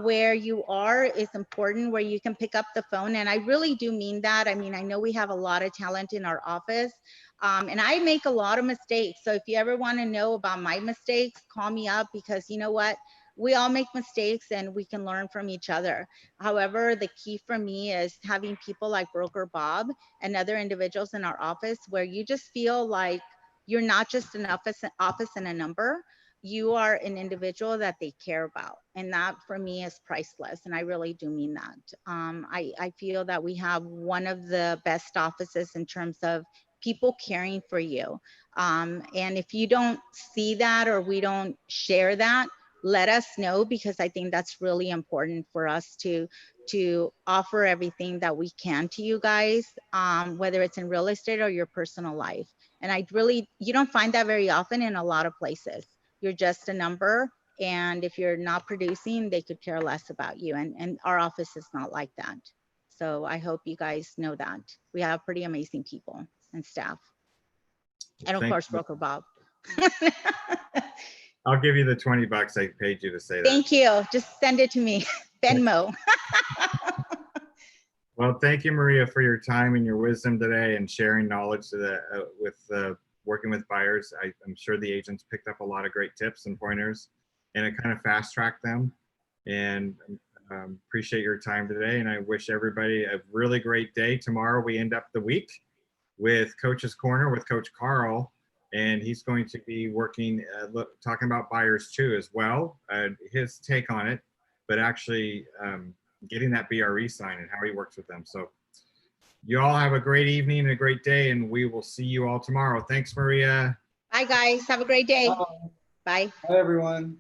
Where you are is important, where you can pick up the phone, and I really do mean that. I mean, I know we have a lot of talent in our office, and I make a lot of mistakes. So if you ever want to know about my mistakes, call me up, because you know what? We all make mistakes and we can learn from each other. However, the key for me is having people like Broker Bob and other individuals in our office where you just feel like you're not just an office and a number. You are an individual that they care about. And that for me is priceless. And I really do mean that. I feel that we have one of the best offices in terms of people caring for you. And if you don't see that or we don't share that, let us know, because I think that's really important for us to offer everything that we can to you guys, whether it's in real estate or your personal life. And you don't find that very often in a lot of places. You're just a number. And if you're not producing, they could care less about you. And our office is not like that. So I hope you guys know that. We have pretty amazing people and staff. And of Thank course, you. Broker Bob. I'll give you the $20 I paid you to say that. Thank you. Just send it to me. Venmo. Well, thank you, Maria, for your time and your wisdom today and sharing knowledge with working with buyers. I'm sure the agents picked up a lot of great tips and pointers, and it kind of fast-tracked them. And appreciate your time today. And I wish everybody a really great day. Tomorrow we end up the week with Coach's Corner with Coach Carl. And he's going to be working, talking about buyers too as well, his take on it, but actually getting that BRE sign and how he works with them. So you all have a great evening and a great day, and we will see you all tomorrow. Thanks, Maria. Bye, guys. Have a great day. Bye. Hi, everyone.